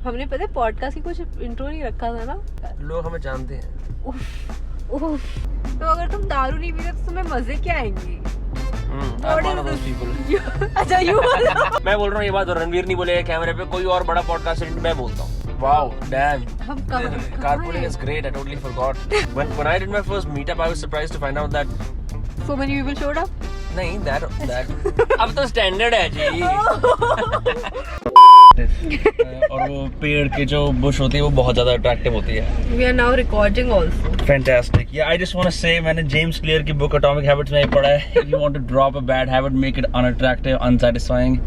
हमने पता है पॉडकास्ट की कुछ इंट्रो नहीं रखा था ना, लोग हमें जानते हैं। तो अगर तुम दारू नहीं पीते तो तुम्हें मजे क्या आएंगे? अच्छा यू मैं बोल रहा हूँ ये बात, रणवीर नहीं बोलेगा कैमरे पे, कोई और बड़ा पॉडकास्ट मैं बोलता हूँ। Wow, damn. Carpooling is great. I totally forgot. When I did my first meetup, I was surprised to find out that so many people showed up. नहीं, that अब तो स्टैंडर्ड है जी। और वो पेड़ के जो बुश होती है वो बहुत ज्यादा अट्रैक्टिव होती है। We are now recording also. Fantastic. Yeah, I just want to say मैंने जेम्स क्लियर की बुक Atomic Habits में पढ़ा है। If you want to drop a bad habit, make it unattractive, unsatisfying.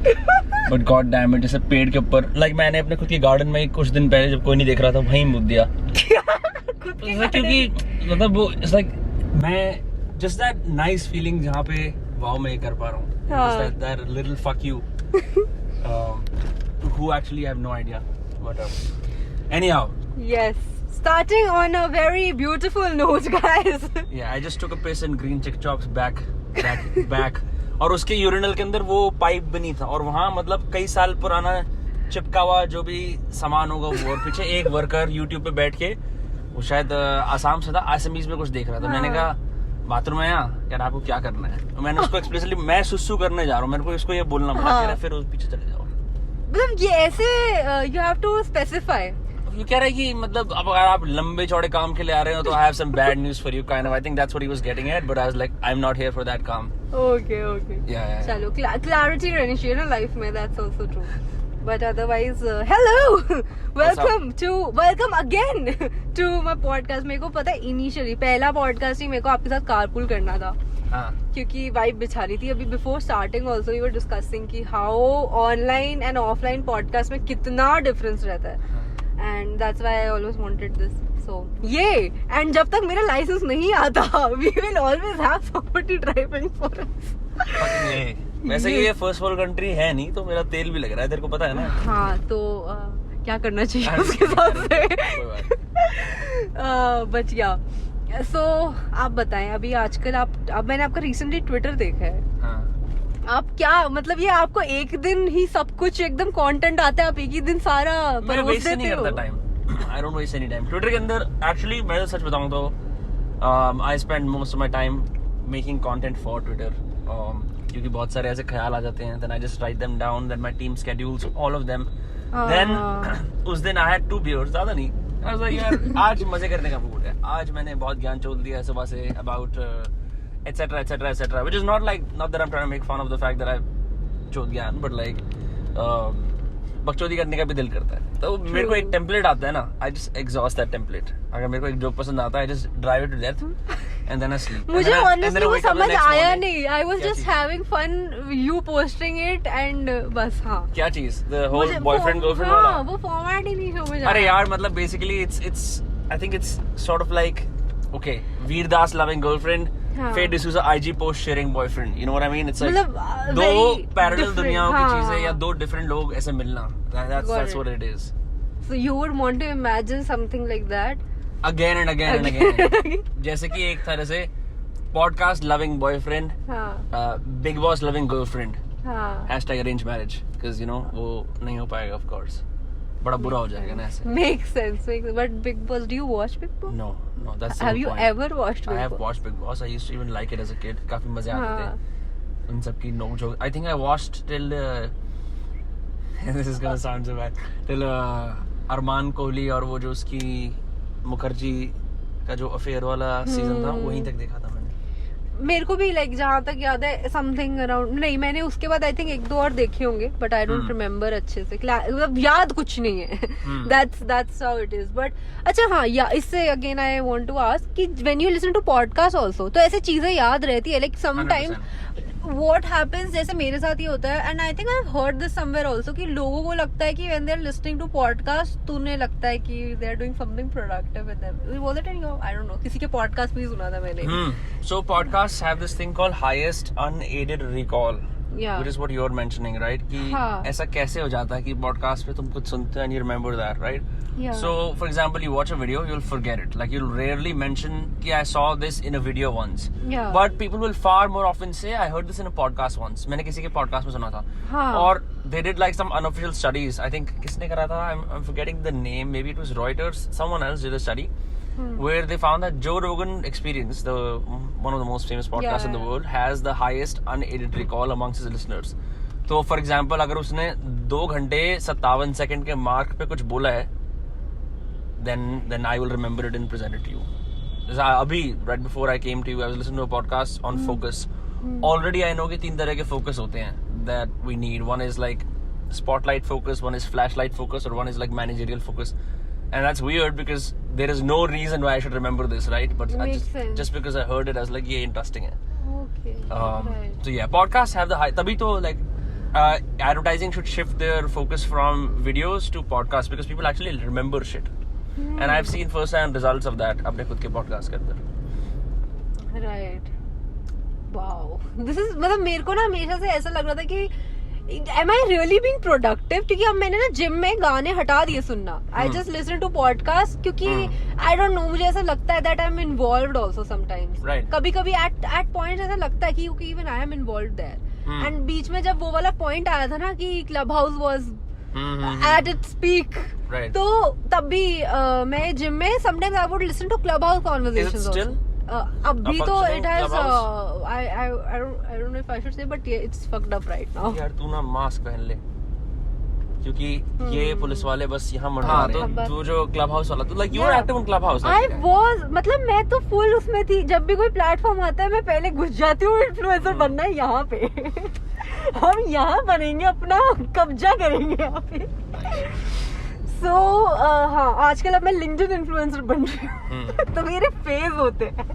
But God damn it, जैसे पेड़ के ऊपर, like मैंने अपने खुद के गार्डन में कुछ दिन पहले जब कोई नहीं देख रहा था वहीं मुद दिया। क्योंकि मतलब वो it's like मैं just that nice feeling जहाँ पे वाव मैं कर पा रहा हूँ। Just that little fuck you. Who actually have no idea. But anyhow. Yes. Starting on a very beautiful note, guys. Yeah, I just took a piss in Green Chick Chop's back. और उसके urinal के अंदर वो pipe भी नहीं था और वहाँ मतलब कई साल पुराना चिपका हुआ जो भी सामान होगा वो, और पीछे एक वर्कर यूट्यूब पे बैठ के वो शायद आसाम से था, आसामीज में कुछ देख रहा था। मैंने कहा बाथरूम में यार आपको क्या करना है, मैंने उसको एक्सप्रेसली मैं सुसु करने जा रहा हूँ, मेरे को इसको ये बोलना पड़ा, फिर उस पीछे चले जाओ। मतलब ये ऐसे यू हैव टू स्पेसिफाई। ये कह रहा है कि मतलब अब अगर आप लंबे चौड़े काम के लिए आ रहे हो तो I have some bad news for you kind of, I think that's what he was getting at, but I was like I am not here for that काम। ओके या चलो क्लैरिटी रहनी चाहिए ना लाइफ में, that's also true, but otherwise hello welcome again to my podcast. मेरे को पता है इनिशियली पहला पॉडकास्ट ही मेरे को आपके साथ कारपूल करना था। क्योंकि वाइब बिछा रही थी। अभी before starting also you were discussing कि how online and offline podcast में कितना डिफरेंस रहता है, and that's why I always wanted this. So ये एंड जब तक मेरा लाइसेंस नहीं आता we will always have somebody driving for us. वैसे ये फर्स्ट वर्ल्ड कंट्री है नहीं तो मेरा तेल भी लग रहा है, तेरे को पता है ना। हाँ तो क्या करना चाहिए उसके साथ से। बट या सो आप बताएं अभी आजकल अब मैंने आपका रिसेंटली ट्विटर देखा है। आप क्या मतलब ये आपको एक दिन ही सब कुछ एकदम कंटेंट आता है, आप एक ही दिन सारा परोस देते हो? I don't waste any time. Twitter के अंदर एक्चुअली मैं तो सच बताऊं तो I spend most of my time making content for Twitter. क्योंकि बहुत सारे ऐसे ख्याल आ जाते हैं, then I just write them down, then my team schedules all of them. Then उस दिन I had 2 beers, ज़्यादा नहीं। I was like यार आज मजे करने का मूड है, आज मैंने बहुत ज्ञान चोल दिया है सुबह से about etc etc etc, which is not that I'm trying to make fun of the fact that I चोद ज्ञान, but like बकचोदी करने का भी दिल करता है। तो मेरे को एक टेम्पलेट आता है ना, I just exhaust that template. अगर मेरे को एक जोक पसंद आता है I just drive it to death and then I sleep. मुझे honestly वो समझ आया नहीं, I was just having fun you posting it and बस। हाँ क्या चीज, the whole boyfriend girlfriend वाला वो फॉर्मेट ही नहीं समझ आया। अरे यार मतलब basically it's I think it's sort of like okay, Vir Das loving girlfriend, Faye D'Souza IG post sharing boyfriend, you know what I mean? It's like दो पैरेलल दुनियाओं की चीजें या दो डिफरेंट लोग ऐसे मिलना, that's what it is. So you would want to imagine something like that again and again and again. जैसे कि एक तरह से podcast loving boyfriend, big boss loving girlfriend, #arranged marriage, because you know वो नहीं हो पाएगा of course, बड़ा बुरा हो जाएगा ना ऐसे। Makes sense. But Big Boss, do you watch Big Boss? No, that's the Have you point. ever watched Big Boss? I have watched Big Boss. I used to even like it as a kid. काफी मजे आते थे उन सब की नोक झोंक। I think I watched till this is gonna sound so bad, till Armaan Kohli और वो जो उसकी मुखर्जी का जो अफेयर वाला सीजन था वहीं तक देखा था मैंने। मेरे को भी लाइक जहाँ तक याद है समथिंग अराउंड, नहीं मैंने उसके बाद आई थिंक 1-2 और देखे होंगे बट आई डोंट रिमेम्बर अच्छे से, मतलब याद कुछ नहीं है। That's how it is. But अच्छा हाँ या इससे again I want to ask कि when you listen to podcast also तो ऐसे चीजें याद रहती है like some time what happens, जैसे मेरे साथ ही होता है and I think I have heard this somewhere also कि लोगों को लगता है कि when they are listening to podcast तूने लगता है कि they are doing something productive with them. Was it any I don't know, किसी के पॉडकास्ट भी सुना था मैंने। So podcasts have this thing called highest unaided recall, Yeah. which is what you're mentioning, right? कि हाँ. ऐसा कैसे हो जाता है कि podcast पे तुम कुछ सुनते हो and you remember that, right? Yeah. So, for example, you watch a video, you'll forget it. Like, you'll rarely mention कि I saw this in a video once. Yeah. But people will far more often say, I heard this in a podcast once. मैंने किसी के podcast में सुना था. हाँ. Or they did like some unofficial studies. I think किसने करा था? I'm forgetting the name. Maybe it was Reuters. Someone else did a study. Where they found that Joe Rogan Experience, one of the most famous podcasts in the world, has the highest unaided recall amongst his listeners. तो for example, अगर उसने 2 घंटे 57 second के mark पे कुछ बोला है, then I will remember it and present it to you. अभी right before I came to you, I was listening to a podcast on focus. Already I know कि 3 तरह के focus होते हैं that we need. One is like spotlight focus, one is flashlight focus, or one is like managerial focus. And that's weird because there is no reason why I should remember this, right? But Makes sense. just because I heard it, I was like, yeah, interesting hai. Okay. Right. So yeah, podcasts have the high. Tabhi to like advertising should shift their focus from videos to podcasts because people actually remember shit. And I've seen first-hand results of that अपने खुद के podcast के अंदर. Right. Wow. This is मतलब मेरे को ना हमेशा से ऐसा लग रहा था कि Am I really being productive? क्योंकि अब मैंने ना जिम में गाने हटा दिए सुनना. I just listen to podcast क्योंकि I don't know, मुझे ऐसा लगता है that I'm involved also sometimes. Right. कभी-कभी at points ऐसा लगता है कि even I am involved there. And बीच में जब वो वाला point आया था ना कि Clubhouse was at its peak. Right. तो तब भी मैं जिम में sometimes I would listen to Clubhouse conversations. Is it still? अभी तो it has Clubhouse? I don't know if I should say but yeah, it's fucked up right now. यार तू ना मास्क पहन ले क्योंकि ये पुलिस वाले बस यहाँ मंडरा रहे हैं. तो तू जो क्लब हाउस वाला, तू like you were active on Clubhouse. I was, मतलब मैं तो फुल उसमें थी. जब भी कोई प्लेटफॉर्म आता है मैं पहले घुस जाती हूँ. इन्फ्लुएंसर बनना है यहाँ पे. हम यहाँ बनेंगे, अपना कब्जा करेंगे यहाँ पे. So, हाँ, आजकल अब मैं लिंक्डइन इन्फ्लुएंसर बन रही हूँ. तो मेरे फेज होते हैं.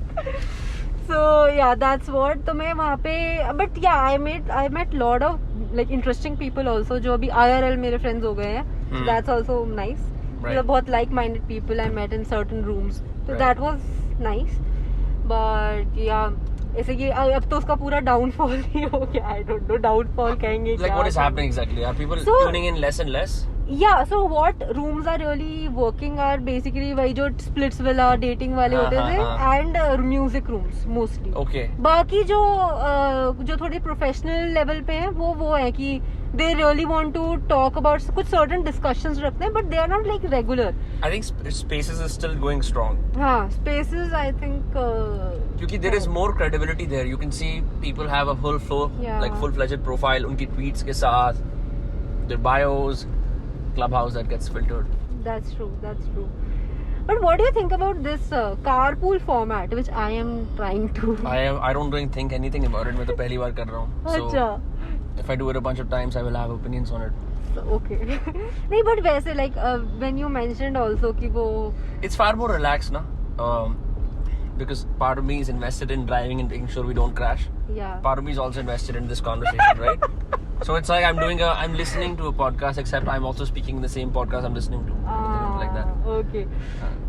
So yeah, that's what. तो मैं वहाँ पे, but yeah, I met lot of like interesting people also जो अभी IRL मेरे friends हो गए हैं. So that's also nice. मतलब बहुत like-minded people I met in certain rooms. So that was nice. But yeah, ऐसे कि अब तो उसका पूरा downfall ही हो गया. I don't know, downfall कहेंगे क्या? Like what is happening exactly? Are people tuning in less and less? Yeah, so what rooms are really working are basically वही जो splits वाला dating वाले होते थे and music rooms mostly. Okay. बाकी जो थोड़े professional level पे हैं वो है कि they really want to talk about कुछ certain discussions रखते हैं but they are not like regular. I think Spaces is still going strong. हाँ, Spaces I think. क्योंकि there is more credibility there. You can see people have a full-fledged profile उनकी tweets के साथ, their bios. Clubhouse that gets filtered. That's true. But what do you think about this carpool format which I am trying to? I don't really think anything about it. मैं तो पहली बार कर रहा हूँ. अच्छा. So if I do it a bunch of times, I will have opinions on it. So, okay. नहीं, but वैसे like when you mentioned also कि वो. It's far more relaxed ना. Because part of me is invested in driving and making sure we don't crash. Yeah. Part of me is also invested in this conversation, right? So it's like I'm listening to a podcast, except I'm also speaking in the same podcast I'm listening to. Like that. Okay.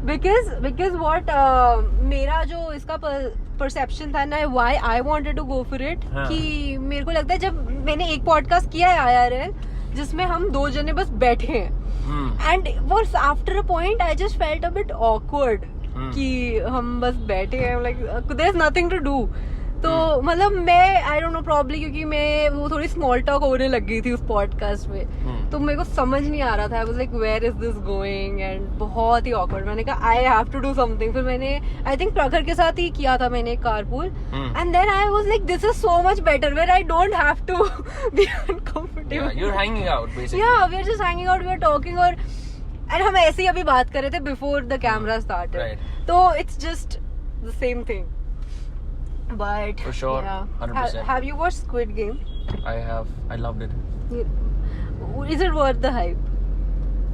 Because what मेरा जो इसका perception था ना, why I wanted to go for it, कि मेरे को लगता है जब मैंने एक podcast किया है IRL जिसमें हम 2 जने बस बैठे हैं. And was after a point I just felt a bit awkward. कि हम बस बैठे हैं, like there's nothing to do. तो मतलब मैं I don't know, probably क्योंकि मैं वो थोड़ी small talk होने लग गई थी उस podcast में, तो मेरे को समझ नहीं आ रहा था. I was like where is this going and बहुत ही awkward. मैंने कहा I have to do something. फिर मैंने I think प्रखर के साथ ही किया था मैंने carpool. And then I was like this is so much better where I don't have to be uncomfortable. Yeah, you're hanging out basically. Yeah, we're just hanging out, we're talking और and हम ऐसे ही अभी बात कर रहे थे before the camera started. Right. तो it's just the same thing. But for sure, yeah. 100%. Have you watched Squid Game? I have. I loved it. Is it worth the hype?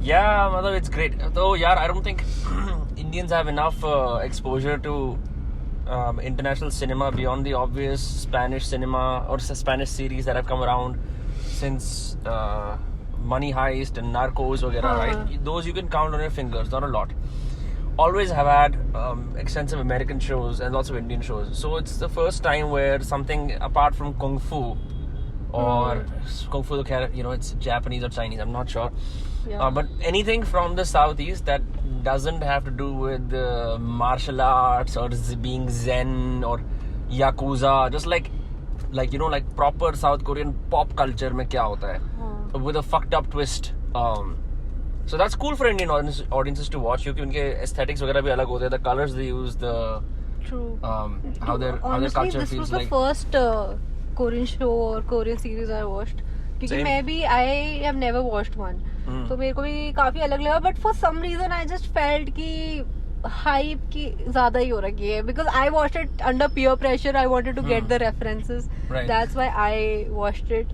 Yeah, मतलब it's great. Though, यार, I don't think Indians have enough exposure to international cinema beyond the obvious Spanish cinema or Spanish series that have come around since Money Heist and Narcos, वगैरह, right? Those you can count on your fingers, not a lot. Always have had extensive American shows and lots of Indian shows. So it's the first time where something apart from Kung Fu or Kung Fu, it's Japanese or Chinese, I'm not sure. Yeah. But anything from the Southeast that doesn't have to do with martial arts or being Zen or Yakuza, just like proper South Korean pop culture mein kya hota hai, with a fucked up twist. So that's cool for Indian audiences to watch, क्योंकि उनके aesthetics वगैरह भी अलग होते हैं, the colors they use, the True. how their culture this feels was like. the first Korean show or Korean series I watched. क्योंकि Same. मैं भी I have never watched one. तो मेरे को भी काफी अलग लगा, but for some reason I just felt कि hype की ज्यादा ही हो रखी है, because I watched it under peer pressure. I wanted to get the references. Right. That's why I watched it.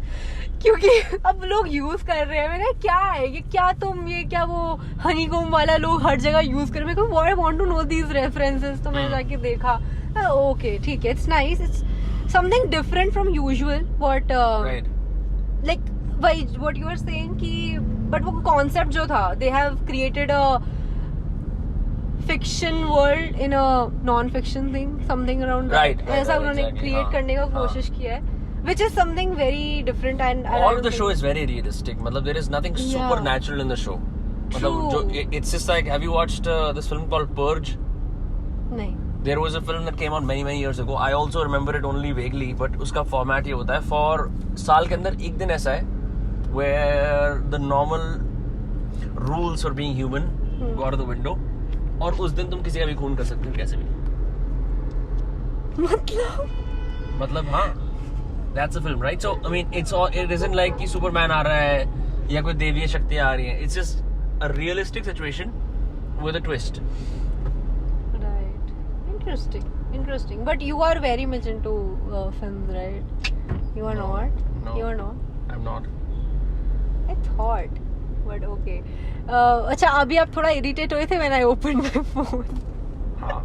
क्योंकि अब लोग यूज कर रहे हैं, मैंने क्या है ये, क्या तुम ये क्या वो हनीकॉम वाला लोग हर जगह यूज कर रहे हैं, मेरे को I want to know these references. तो मैंने जाके देखा, okay ठीक है, it's nice, it's something different from usual. What Right. like what you were saying कि but वो concept जो था, they have created a fiction world in a non-fiction thing, something around that. Right, ऐसा उन्होंने exactly. create करने का कोशिश किया है, which is something very different and All of the show is very realistic. मतलब there is nothing supernatural in the show. मतलब True. it's just like, have you watched this film called Purge? नहीं. There was a film that came out many years ago. I also remember it only vaguely, but उसका format ये होता है, for साल के अंदर एक दिन ऐसा है where the normal rules for being human go out of the window, और उस दिन तुम किसी का भी खून कर सकते हो कैसे भी. मतलब हाँ, that's a film, right? So I mean, it isn't like कि Superman आ रहा है या कोई देवीय शक्तियाँ आ रही हैं. It's just a realistic situation with a twist. Right. Interesting. But you are very much into films, right? You are not? No. You are not? I'm not. I thought. But okay. अच्छा, अभी आप थोड़ा irritate हुए थे when I opened my phone. हाँ.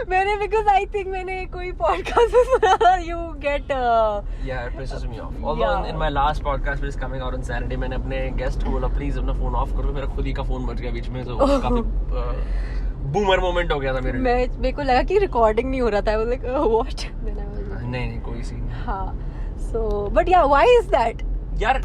मैंने because I think मैंने कोई podcast में सुना था, you get Yeah, it pisses me off. Although in my last podcast, which is coming out on Saturday, मैंने अपने guest को बोला please अपना phone off करो, मेरा खुद ही का phone बज गया बीच में, तो काफी boomer moment हो गया था मेरे लिए. मेरे को लगा कि recording नहीं हो रहा था. I was like, what? Then I was like, नहीं कोई सीन. हाँ. So, but yeah, why is that? यार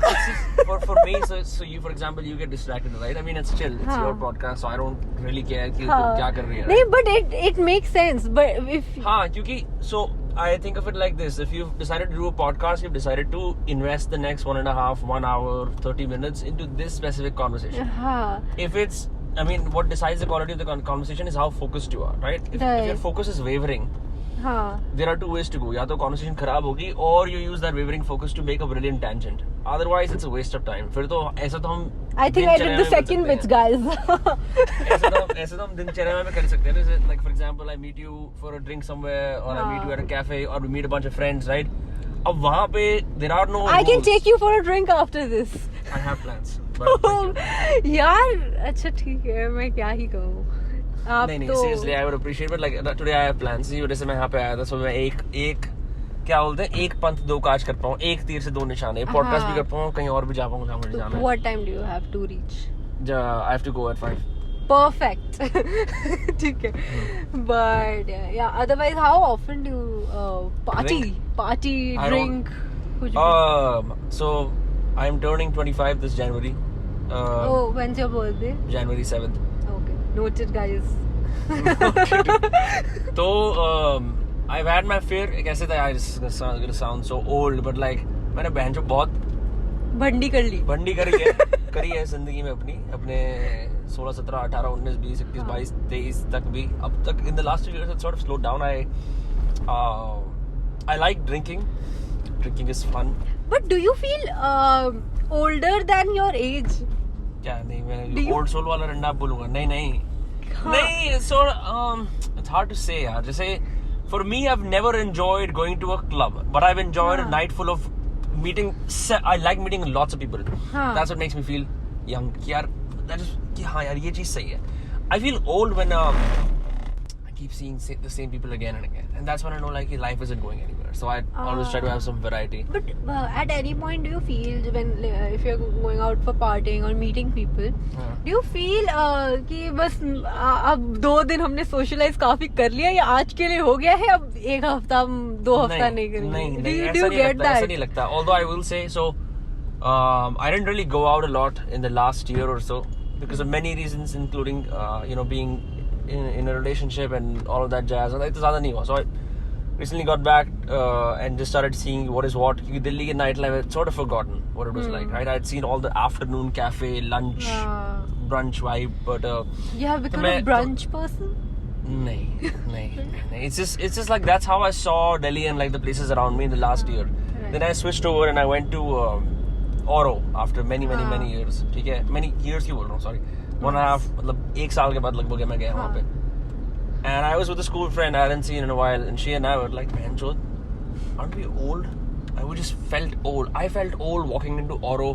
for me, so you, for example, you get distracted, right? I mean, it's chill, it's your podcast, so I don't really care कि तुम क्या कर रही है. नहीं, but it makes sense. But if हाँ, क्योंकि so I think of it like this: if you've decided to do a podcast, you've decided to invest the next 1 hour, 30 minutes into this specific conversation. हाँ. If it's, I mean, what decides the quality of the conversation is how focused you are, right? If your focus is wavering, there are two ways to go. या तो conversation खराब होगी, or you use that wavering focus to make a brilliant tangent. Otherwise, it's a waste of time. फिर तो ऐसा तो हम I think I did the second bits, guys. ऐसा तो हम दिनचर्या में कर सकते हैं. Like for example, I meet you for a drink somewhere, or I meet you at a cafe, or we meet a bunch of friends, right? अब वहाँ पे there are no I can rules. take you for a drink after this. I have plans. But thank you. यार अच्छा ठीक है, मैं क्या ही कहूँ. आप नहीं तो seriously I would appreciate, but like today I have plans. इसी वजह से मैं यहाँ पे आया था, so मैं एक क्या बोलते हैं, एक पंथ दो काज कर पाऊँ, एक तीर से दो निशाने, पॉडकास्ट भी कर पाऊँ, कहीं और भी जा पाऊँ जहाँ मुझे जाना है. What time do you have to reach? I have to go at 5. Perfect. ठीक है. But yeah, otherwise how often do you party, drink? कुछ भी? So I'm turning 25 this January. Oh, when's your birthday? January 7th. Okay, noted, guys. तो I've had my fair. कैसे था यार, this is gonna sound so old, but like मैंने बहन जो बहुत भंडी करी है जिंदगी में अपने 16, 17, 18, 19, 20, 21, 22, 23 तक भी. अब तक in the last 2 years it's sort of slowed down. I like drinking. Drinking is fun. But do you feel older than your age? क्या नहीं, मैं old soul वाला रंडा बोलूँगा. नहीं. So it's hard to say यार. जैसे for me, I've never enjoyed going to a club, but I've enjoyed a night full of meeting. I like meeting lots of people. That's what makes me feel young. यार, that is कि हाँ यार ये चीज सही है. I feel old when I keep seeing the same people again and again, and that's when I know like life isn't going anywhere. So I always try to have some variety. But at any point, do you feel when if you're going out for partying or meeting people, do you feel कि बस अब 2 दिन हमने socialize काफी कर लिया या आज के लिए हो गया है, अब 1 हफ्ता 2 हफ्ता नहीं करेंगे? नहीं, do you get that? ऐसा नहीं लगता. Although I will say so, I didn't really go out a lot in the last year or so because of many reasons, including being in a relationship and all of that jazz. And ज़्यादा नहीं हुआ. So I recently got back and just started seeing what is what. क्योंकि दिल्ली के nightlife, I'd sort of forgotten what it was like, right? I'd seen all the afternoon cafe, lunch, brunch vibe, but you have become a brunch person? नहीं. It's just like that's how I saw Delhi and like the places around me in the last year. Right. Then I switched over and I went to Oro after many years. ठीक है, many years क्यों बोल रहा हूँ? Sorry. 1.5 मतलब 1 साल के बाद लगभग मैं गया वहाँ पे. And I was with a school friend I hadn't seen in a while, and she and I were like, man, Jod, aren't we old? We just felt old. I felt old walking into Oro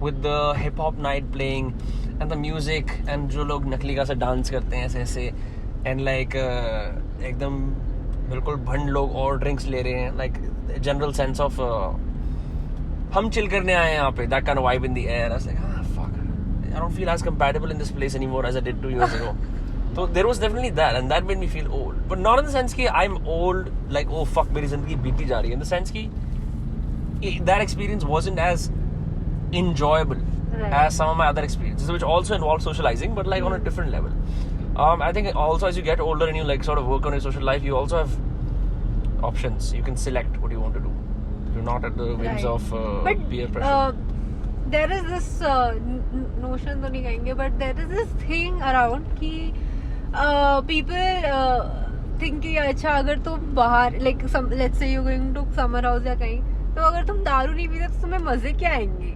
with the hip hop night playing and the music, and जो लोग नकली का सा dance करते हैं ऐसे and like एकदम बिल्कुल भंड लोग और ड्रिंक्स ले रहे हैं, like general sense of हम चिल करने आए हैं यहाँ पे, that kind of vibe in the air. I was like, fuck, I don't feel as compatible in this place anymore as I did 2 years ago. So there was definitely that, and that made me feel old. But not in the sense that I'm old, like, oh fuck, मेरी ज़िंदगी बीती जा रही है. In the sense that that experience wasn't as enjoyable as some of my other experiences, which also involved socializing, but like on a different level. I think also as you get older and you like sort of work on your social life, you also have options. You can select what you want to do. You're not at the whims of peer pressure. There is this notion तो नहीं कहेंगे, but there is this thing around कि people think कि अच्छा अगर तुम बाहर like let's say you're going to summer house या कहीं, तो अगर तुम दारू नहीं पीते तो तुम्हें मजे क्या आएंगे?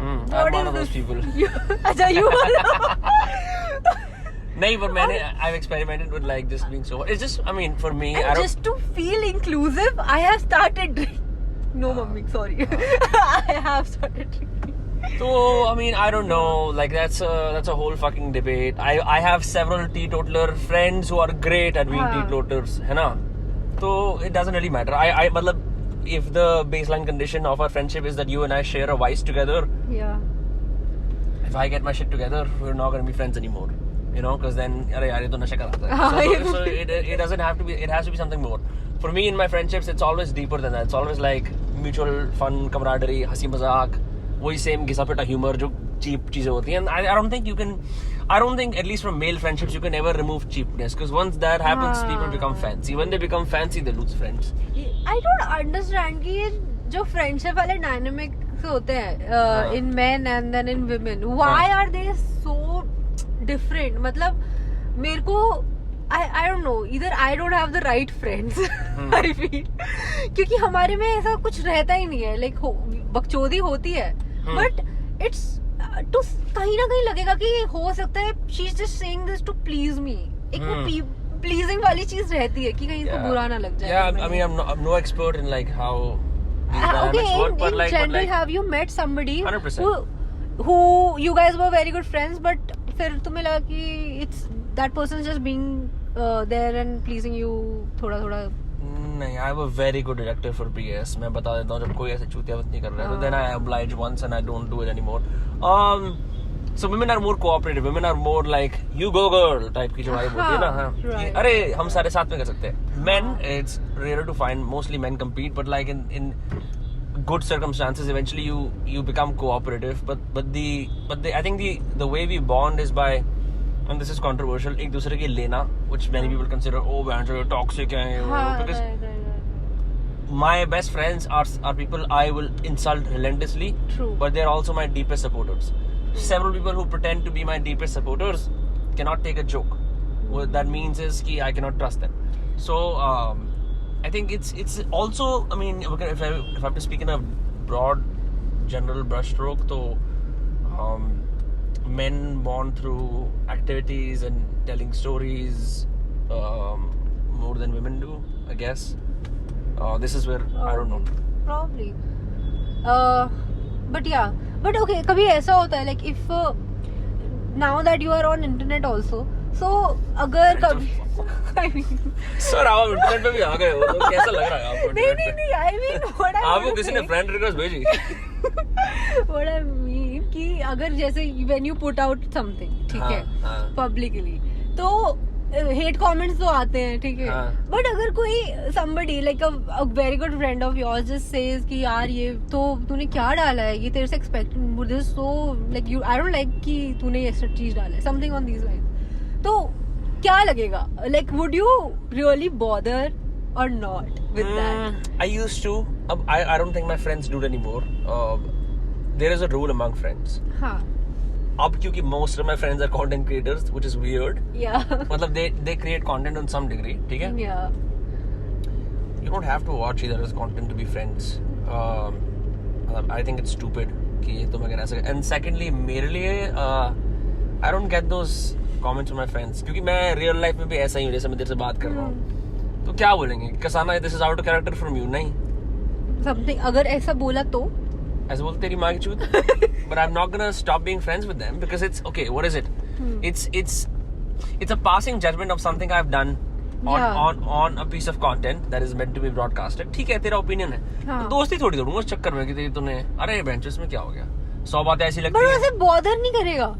I'm one of those people. अच्छा you नहीं, but I've experimented with like this being so. It's just, I mean, for me, and just to feel inclusive, I have started drinking. No, mummy, sorry. I have started drinking. So, I mean, I don't know. Like that's a whole fucking debate. I have several teetotaler friends who are great at being teetotalers, है ना? So it doesn't really matter. I मतलब if the baseline condition of our friendship is that you and I share a vice together. Yeah. If I get my shit together, we're not gonna be friends anymore. You know, because then अरे यार ये तो नशा कराता है. So it doesn't have to be. It has to be something more. For me, in my friendships, it's always deeper than that. It's always like mutual fun, camaraderie, हंसी मजाक, वही same घिसा पिटा humor जो cheap चीजें होती हैं. And I don't think you can. I don't think, at least from male friendships, you can ever remove cheapness. Because once that happens, people become fancy. When they become fancy, they lose friends. I don't understand कि ये जो friendship वाले dynamics होते हैं in men and then in women, why are they so different? मतलब मेरे को I don't know, either I don't have the right friends. I feel क्योंकि हमारे में ऐसा कुछ रहता ही नहीं है, like बकचोदी होती है, but it's तो कहीं ना कहीं लगेगा कि हो सकता है she's just saying this to please me. एक वो pleasing वाली चीज रहती है कि कहीं इसको बुरा ना लग जाए. Yeah, I mean I'm no expert in like how these dynamics work, but like general, have you met somebody 100% who you guys were very good friends, but फिर तुम्हें लगा कि it's that person is just being there and pleasing you थोड़ा? नहीं, I have a very good detective for PS. मैं बता देता हूँ जब कोई ऐसे चूतियावत नहीं कर रहा है, तो then I oblige once and I don't do it anymore. So women are more cooperative. Women are more like you go girl type की जो vibe होती है ना, हाँ. अरे हम सारे साथ में कर सकते हैं. Men, it's rarer to find. Mostly men compete, but like in good circumstances, eventually you become cooperative. But I think the way we bond is by, and this is controversial, एक दूसरे के लेना, which many people consider you're toxic हैं, because my best friends are people I will insult relentlessly. True. But they're also my deepest supporters. Several people who pretend to be my deepest supporters cannot take a joke. What that means is कि I cannot trust them. So I think it's also, I mean, if I have to speak in a broad general brushstroke, so men bond through activities and telling stories more than women do, I guess. This is where I don't know. Probably. But yeah. But okay, कभी ऐसा होता है like if now that you are on internet also, So अगर कभी sir आप internet पे भी आ गए हो तो कैसा लग रहा है आपको? नहीं I mean what I आपको किसी ने फ्रेंड रिक्वेस्ट भेजी? What I mean कि अगर जैसे when you put out something, ठीक है, publicly, तो hate comments तो आते हैं, ठीक है, but अगर कोई somebody like a very good friend of yours just says कि यार ये तो तूने क्या डाला है, ये तेरे से expect this so like you I don't like कि तूने ये सब चीज डाला है, something on these lines, तो क्या लगेगा? Like would you really bother or not with that? I used to. I don't think my friends do it anymore. There is a rule among friends. हाँ. अब क्योंकि most of my friends are content creators, which is weird. Yeah. मतलब they create content on some degree, ठीक है? Yeah. You don't have to watch each other's content to be friends. I think it's stupid कि तुम अगर ऐसा. And secondly, मेरे लिए I don't get those comments from my friends क्योंकि मैं real life में भी ऐसा ही हूँ जैसे मैं तेरे से बात कर रहा हूँ. तो क्या बोलेंगे? Kasana, this is out of character from you. नहीं. Something अगर ऐसा बोला तो ऐसे बोलते तेरी माँ की चूत. But I'm not gonna stop being friends with them because it's okay. What is it? It's a passing judgment of something I've done on a piece of content that is meant to be broadcasted. ठीक है, तेरा opinion है. तो दोस्ती थोड़ी तोड़ूंगा उस चक्कर में कि तेरी तूने अरे बेंचेस में क्या हो गया. 100 बातें ऐसी लगती हैं. पर उसे bother नहीं करेगा.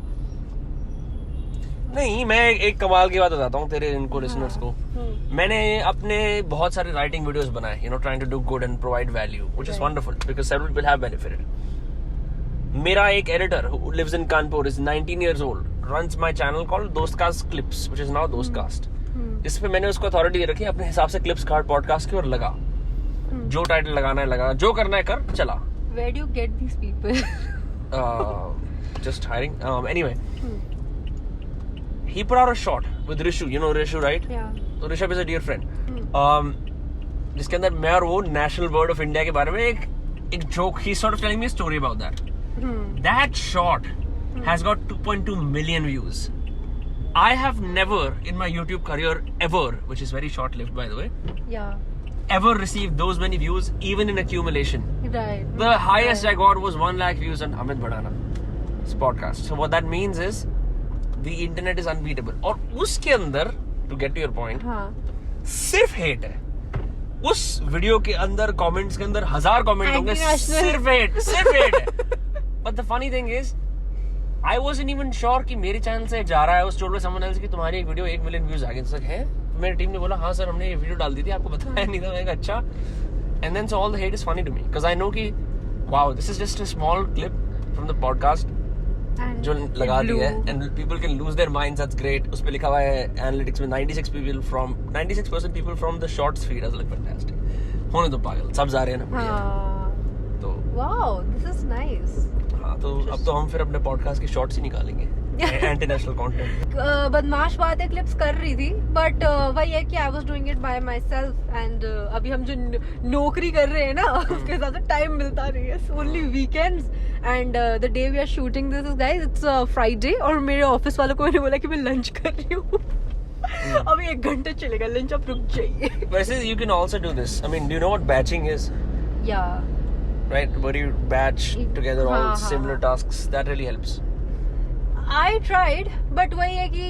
नहीं, मैं एक कमाल की बात बताता हूँ तेरे इनको लिसनर्स को. मैंने अपने बहुत सारे राइटिंग वीडियोस बनाए, you know, trying to do good and provide value, which is wonderful because several people have benefited. मेरा एक editor who lives in Kanpur is 19 years old, runs my channel called Dostcast Clips, which is now Dostcast. जिस पे मैंने उसको authority दे रखी है अपने हिसाब से क्लिप्स काट पॉडकास्ट की और लगा. जो टाइटल लगाना है लगा, जो करना है कर, चला. Where do you get these people? Just hiring. Anyway. He put out a short with Rishu, you know Rishu, right? Yeah. So Rishabh is a dear friend. जिसके अंदर मैं और वो नेशनल बर्ड ऑफ इंडिया के बारे में एक joke. He's sort of telling me a story about that. That short has got 2.2 million views. I have never in my YouTube career ever, which is very short-lived by the way, ever received those many views even in accumulation. Right. The highest I got was 1 lakh views on Amit Badhana's podcast. So what that means is the internet is unbeatable. और उसके अंदर to get to your point, सिर्फ hate है. उस video के अंदर comments के अंदर 1000 कमेंट होंगे, सिर्फ hate है. But the funny thing is, I wasn't even sure कि मेरे चैनल से जा रहा है. उस told someone else कि तुम्हारी एक वीडियो 1 मिलियन व्यूज आ गए. तो है मेरी टीम ने बोला हाँ सर हमने ये वीडियो डाल दी थी, आपको बताया नहीं था. मैंने कहा अच्छा. And then so all the hate is funny to me because I know कि wow, this is just a small clip from the podcast जो लगा दिया है and people can lose their minds. That's great. उस पे लिखा हुआ है analytics में 96% people from the shorts feed. I was like fantastic. होने तो पागल सब जा रहे हैं ना. तो wow, this is nice. हाँ तो अब तो हम फिर अपने पॉडकास्ट की शॉर्ट्स ही निकालेंगे. International content. बदमाश बातें क्लिप्स कर रही थी बट वही है कि I was doing it by my self and अभी हम जो नौकरी कर रहे हैं ना उसके हिसाब से टाइम मिलता नहीं है. Only weekends and the day we are shooting this guys it's Friday और मेरे ऑफिस वालों को मैंने बोला कि मैं लंच कर रही हूँ. अभी 1 घंटा चलेगा लंच, अब रुक जाइए. वैसे you can also do this. I mean, do you know what batching is? Yeah. Right, where you batch together all similar tasks. That really helps. I tried, but वही है कि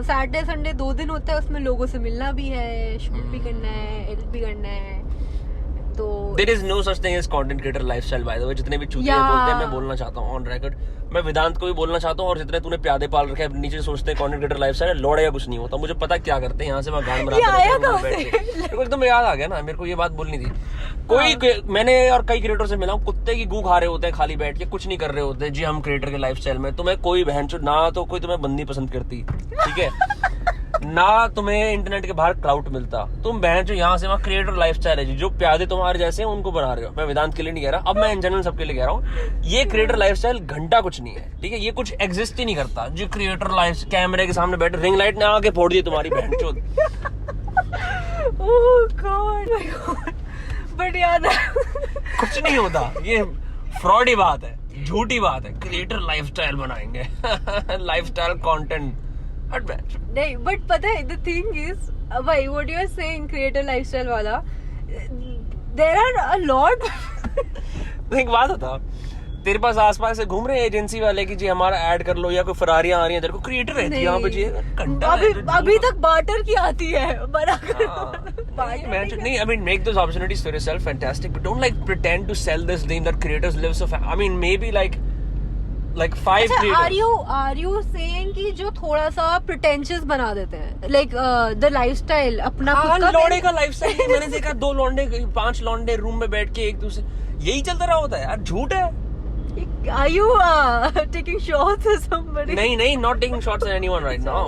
सैटरडे संडे 2 दिन होता है, उसमें लोगों से मिलना भी है, शूट भी करना है, एडिट भी करना है. तो There is no such thing as content creator lifestyle by the way. जितने भी चूतिया बोलते हैं मैं बोलना चाहता हूँ on record. मैं वेदांत को भी बोलना चाहता हूँ और जितने तूने प्यादे पाल रखे हैं नीचे सोचते हैं content creator lifestyle है, लौड़ा या कुछ नहीं होता. मुझे पता क्या करते हैं यहाँ से मैं गान बनाता हूँ. मेरे को एकदम याद आ गया ना, मेरे को ये बात बोलनी थी. मैंने और कई क्रिएटर से मिला हूँ, कुत्ते की गू खा रहे होते हैं खाली बैठ के, कुछ नहीं कर रहे होते. जी हम क्रिएटर के लाइफस्टाइल में तुम्हें कोई बहन ना तो कोई तुम्हें बंदी पसंद करती, ठीक है, ना तुम्हें इंटरनेट के बाहर क्लाउड मिलता. तुम बहन जो यहाँ से वहाँ क्रिएटर लाइफस्टाइल है जी, जो प्यादे तुम्हारे जैसे हैं उनको बना रहे हो. मैं वेदांत के लिए नहीं कह रहा, अब मैं इन जनरल सबके लिए कह रहा हूँ. ये क्रिएटर लाइफस्टाइल घंटा कुछ नहीं है, ठीक है. ये कुछ एग्जिस्ट ही नहीं करता. जो क्रिएटर लाइफ कैमरे के सामने बैठे रिंग लाइट ने आके फोड़ दी तुम्हारी बहन चोद. बट याद कुछ नहीं होता. ये फ्रॉडी बात है, झूठी बात है. क्रिएटर लाइफस्टाइल बनाएंगे, लाइफस्टाइल कंटेंट. नहीं बट पता है द थिंग इज भाई what you are saying creator lifestyle वाला, देयर आर अ लॉट. एक बात बता, तेरे पास आसपास से घूम रहे हैं एजेंसी वाले कि जी हमारा ऐड कर लो, या कोई फरारियां आ रही हैं तेरे को, क्रिएटर रहती है यहाँ पे जी घंटा अभी तक बार्टर की आती है बना कर। नहीं, I mean make those opportunities for yourself, fantastic, but don't like pretend to sell this dream that creators live so I mean maybe like 5 creators. Are you saying कि जो थोड़ा सा pretentious बना देते हैं, like the lifestyle अपना खुद का लौंडे का लाइफस्टाइल मैंने देखा, 2 लौंडे 5 लौंडे रूम में बैठ के एक दूसरे, यही चलता रहा होता है यार, झूठ है। Are you taking shots at somebody? नहीं, not taking shots at anyone right now.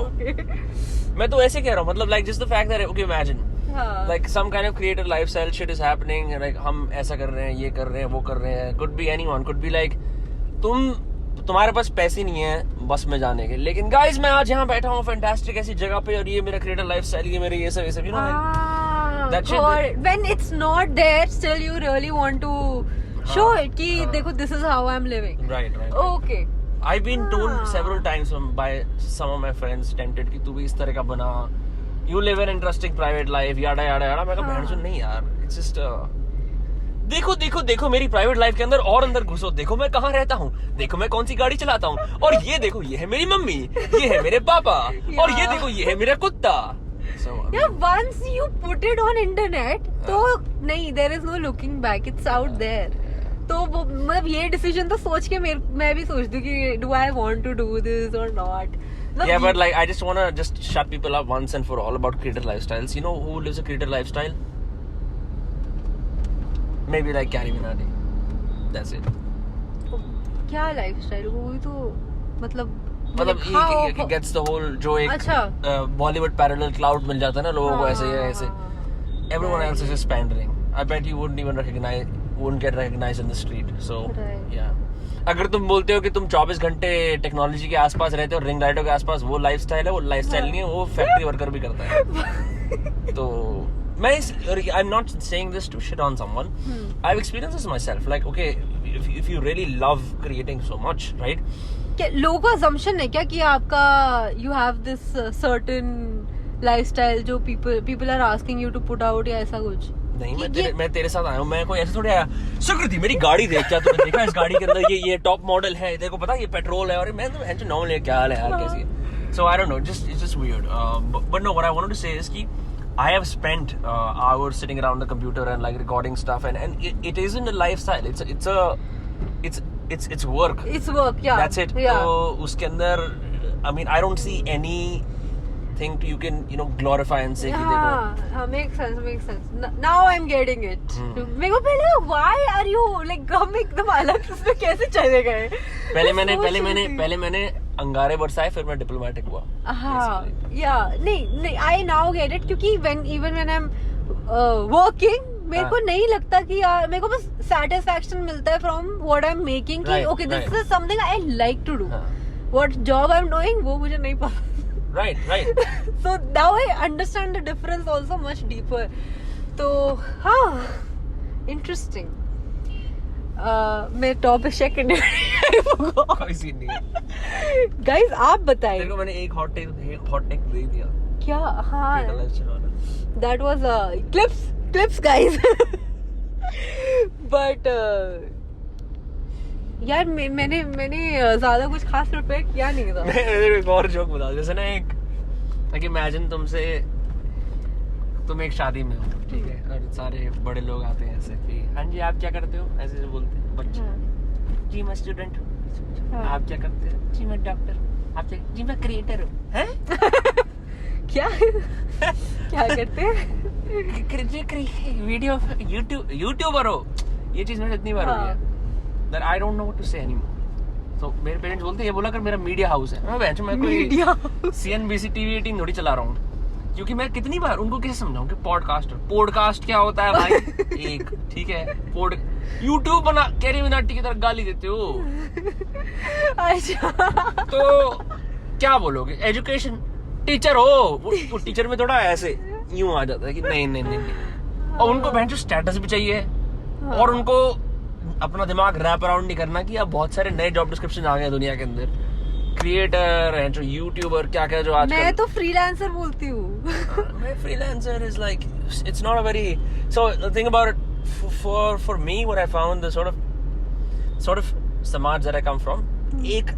मैं तो ऐसे कह रहा हूँ, मतलब like just the fact that okay imagine like some kind of creator lifestyle shit is happening, like हम ऐसा कर रहे हैं, ये कर रहे हैं, वो कर रहे हैं, could be anyone, could be like तुम्हारे पास पैसे नहीं है बस में जाने के, लेकिन गाइस मैं आज यहाँ बैठा हूँ फैंटास्टिक ऐसी जगह पे, और ये मेरा क्रिएटर लाइफस्टाइल, ये मेरे ये सब you know that shit. Or when it's not there, still you really want to show it कि देखो this is how I'm living. Right. Okay. I've been told several times by some of my friends, tempted कि तू भी इस तरह का बना, you live an interesting private life, yada yada yada. मैं कहा बहन सुन नहीं यार, it's just देखो मेरी प्राइवेट लाइफ के अंदर और अंदर घुसो, देखो मैं कहाँ रहता हूँ, देखो मैं कौन सी गाड़ी चलाता हूँ, और ये देखो ये है मेरी मम्मी, ये है मेरे पापा, और ये देखो ये है मेरा कुत्ता। Once you put it on internet, तो नहीं, there is no looking back, it's out there. तो मतलब ये डिसीजन तो सोच के मैं भी सोच दूं कि do I want to do this or not. Yeah, but like I just wanna just shut people up once and for all about creator lifestyles. You know who lives a creator lifestyle? Maybe like Carrie Minati. That's it. क्या lifestyle वो तो मतलब he gets the whole जो एक Bollywood parallel cloud मिल जाता है ना लोगों को, ऐसे everyone else is just pandering. I bet you wouldn't get recognized in the street. So yeah, अगर तुम बोलते हो कि तुम 24 घंटे टेक्नोलॉजी के आसपास रहते हो, रिंग लाइटों के आसपास, वो लाइफस्टाइल है, वो लाइफस्टाइल नहीं है, वो फैक्ट्री वर्कर भी करता है। तो I'm not saying this to shit on someone. I've experienced this myself. Like, okay, if you really love creating so much, right? क्या लोगों का assumption है क्या कि आपका you have this certain lifestyle जो people are asking you to put out, या ऐसा कुछ? नहीं, मैं तेरे साथ आया हूँ, मैं कोई ऐसे थोड़ी आया, सुकृति मेरी गाड़ी देख, क्या तूने देखा इस गाड़ी के अंदर ये टॉप मॉडल है, तेरे को पता ये पेट्रोल है, और मैं तो नॉर्मल है, क्या हाल है यार, कैसी है? So I don't know, it's just weird. But no, what I wanted to say is कि I have spent hours sitting around the computer and like recording stuff, and it isn't a lifestyle. It's work. It's work, yeah. That's it. Yeah. So उसके अंदर, I mean, I don't see anything you can glorify and say कि देखो. Makes sense. Now I'm getting it. मेरे को पहले why are you like हम एकदम अलग उसमें कैसे चले गए? पहले मैंने अंगारे बरसाए, फिर मैं डिप्लोमेटिक हुआ। हाँ, नहीं, I now get it, क्योंकि even when I'm working, मेरे को नहीं लगता कि यार, मेरे को बस satisfaction मिलता है from what I'm making कि okay, this is something I like to do. What job I'm doing वो मुझे नहीं पता। Right. So now I understand the difference also much deeper. तो हाँ, interesting. मैं टॉपिक चेक करने कोई सीन नहीं है। गाइस आप बताएं। तेरे को मैंने एक हॉट टेक दे दिया। क्या? हाँ, that was clips guys. But यार मैंने ज्यादा कुछ खास प्रिपेयर किया नहीं था। मैं एक और जोक बता, जैसे ना एक इमेजिन तुम एक शादी में हो, ठीक है, और सारे बड़े लोग आते हैं ऐसे कि हाँ जी आप क्या करते हो, ऐसे बोलते हैं बच्चे, जी मैं स्टूडेंट हूँ। आप क्या करते हो? जी मैं डॉक्टर। आप जी मैं क्रिएटर हूँ। हैं? क्या करते हैं? वीडियो यूट्यूबर हो। ये चीज मैंने इतनी बार हुई है that I don't know what to say anymore. So मेरे पेरेंट्स बोलते हैं ये बोला कर मेरा मीडिया हाउस है। मैं कोई CNBC TV 18 थोड़ी चला रहा हूँ, क्योंकि मैं कितनी बार उनको कैसे समझाऊं कि पॉडकास्ट क्या होता है भाई। एक ठीक है, यूट्यूब बना, कैरी मिनाटी की तरह गाली देते हो। अच्छा, तो क्या बोलोगे? एजुकेशन टीचर हो, वो टीचर में थोड़ा ऐसे यूं आ जाता है कि नहीं। और उनको बहन जो स्टेटस भी चाहिए, और उनको अपना दिमाग रैप अराउंड नहीं करना कि अब बहुत सारे नए जॉब डिस्क्रिप्शन आ गए हैं दुनिया के अंदर, क्रिएटर है, जो यूट्यूबर क्या जो आजकल। मैं तो फ्रीलांसर बोलती हूँ। मैं freelancer is like it's not a very, so the thing about it for me what I found the sort of समाज that I come from,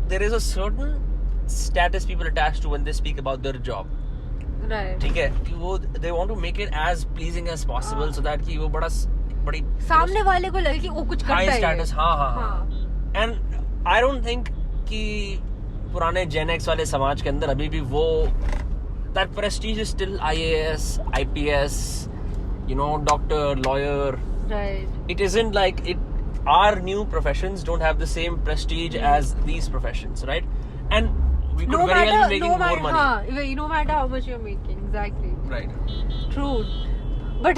there is a certain status people attach to when they speak about their job. Right. ठीक है कि वो they want to make it as pleasing as possible so that कि वो बड़ी सामने वाले को लगे कि वो कुछ करता है. high status. हाँ. And I don't think कि पुराने Gen X वाले समाज के अंदर अभी भी वो that prestige is still IAS, IPS, doctor, lawyer. Right. It isn't like it. Our new professions don't have the same prestige as these professions, right? And we could very well be making more money. No matter how much you're making, exactly. Right. True. But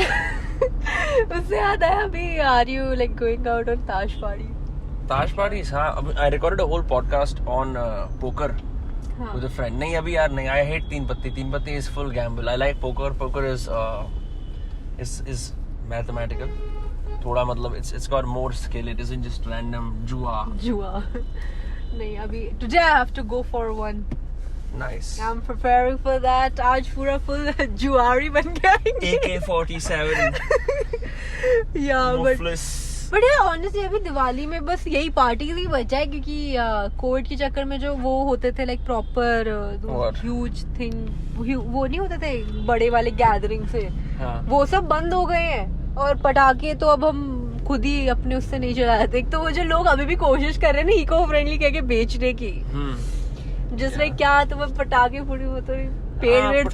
उससे याद आया अभी, are you like going out on tash party? Tash parties, हाँ. I recorded a whole podcast on poker with a friend. नहीं अभी यार नहीं. I hate तीन पत्ती. तीन पत्ती is full gamble. I like poker. Poker is mathematical. थोड़ा मतलब it's got more skill. It isn't just random जुआ. नहीं अभी today I have to go for one. Nice. I'm preparing for that. आज पूरा full जुआरी बन गया. AK-47. Yeah, Muflis. but yeah, honestly अभी दिवाली में बस यही पार्टीज ही बचा है क्योंकि कोविड के चक्कर में जो वो होते थे लाइक प्रॉपर ह्यूज थिंग, वो नहीं होते थे बड़े वाले गैदरिंग से, वो सब बंद हो गए हैं. और पटाखे तो अब हम खुद ही अपने उससे नहीं चलाते. तो वो जो लोग अभी भी कोशिश कर रहे हैं ना इको फ्रेंडली कह के बेचने की, जिस लाइक क्या तुम्हें पटाखे फूटी वो तो पेड़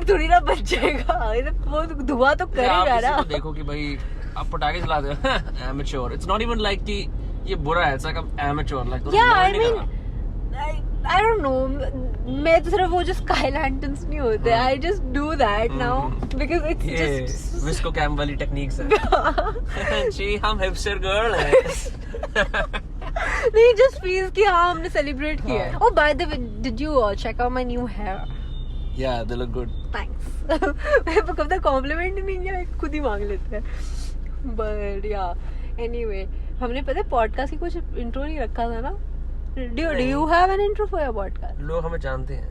थोड़ी ना बच जाएगा, वो धुआं तो करेगा ना. देखो कि भाई आप पटाखे चलाते हो amateur. It's not even like कि ये बुरा है, इट्स लाइक एमेच्योर लाइक. या I mean I don't know, मैं तो सिर्फ वो जो स्काई लैंटर्न्स नहीं होते, I just do that now because it's just visco camp वाली टेक्निक्स है. जी हम हिपस्टर गर्ल है. नहीं just feels कि हाँ हमने सेलिब्रेट किया है. Oh by the way, did you check out my new hair? Yeah, they look good. Thanks. मैं कब तक कॉम्प्लीमेंट नहीं किया, खुद ही मांग लेते हैं. But yeah, anyway, हमने पता है पॉडकास्ट की कुछ इंट्रो नहीं रखा था ना. Do you have an intro for your podcast? लोग हमें जानते हैं.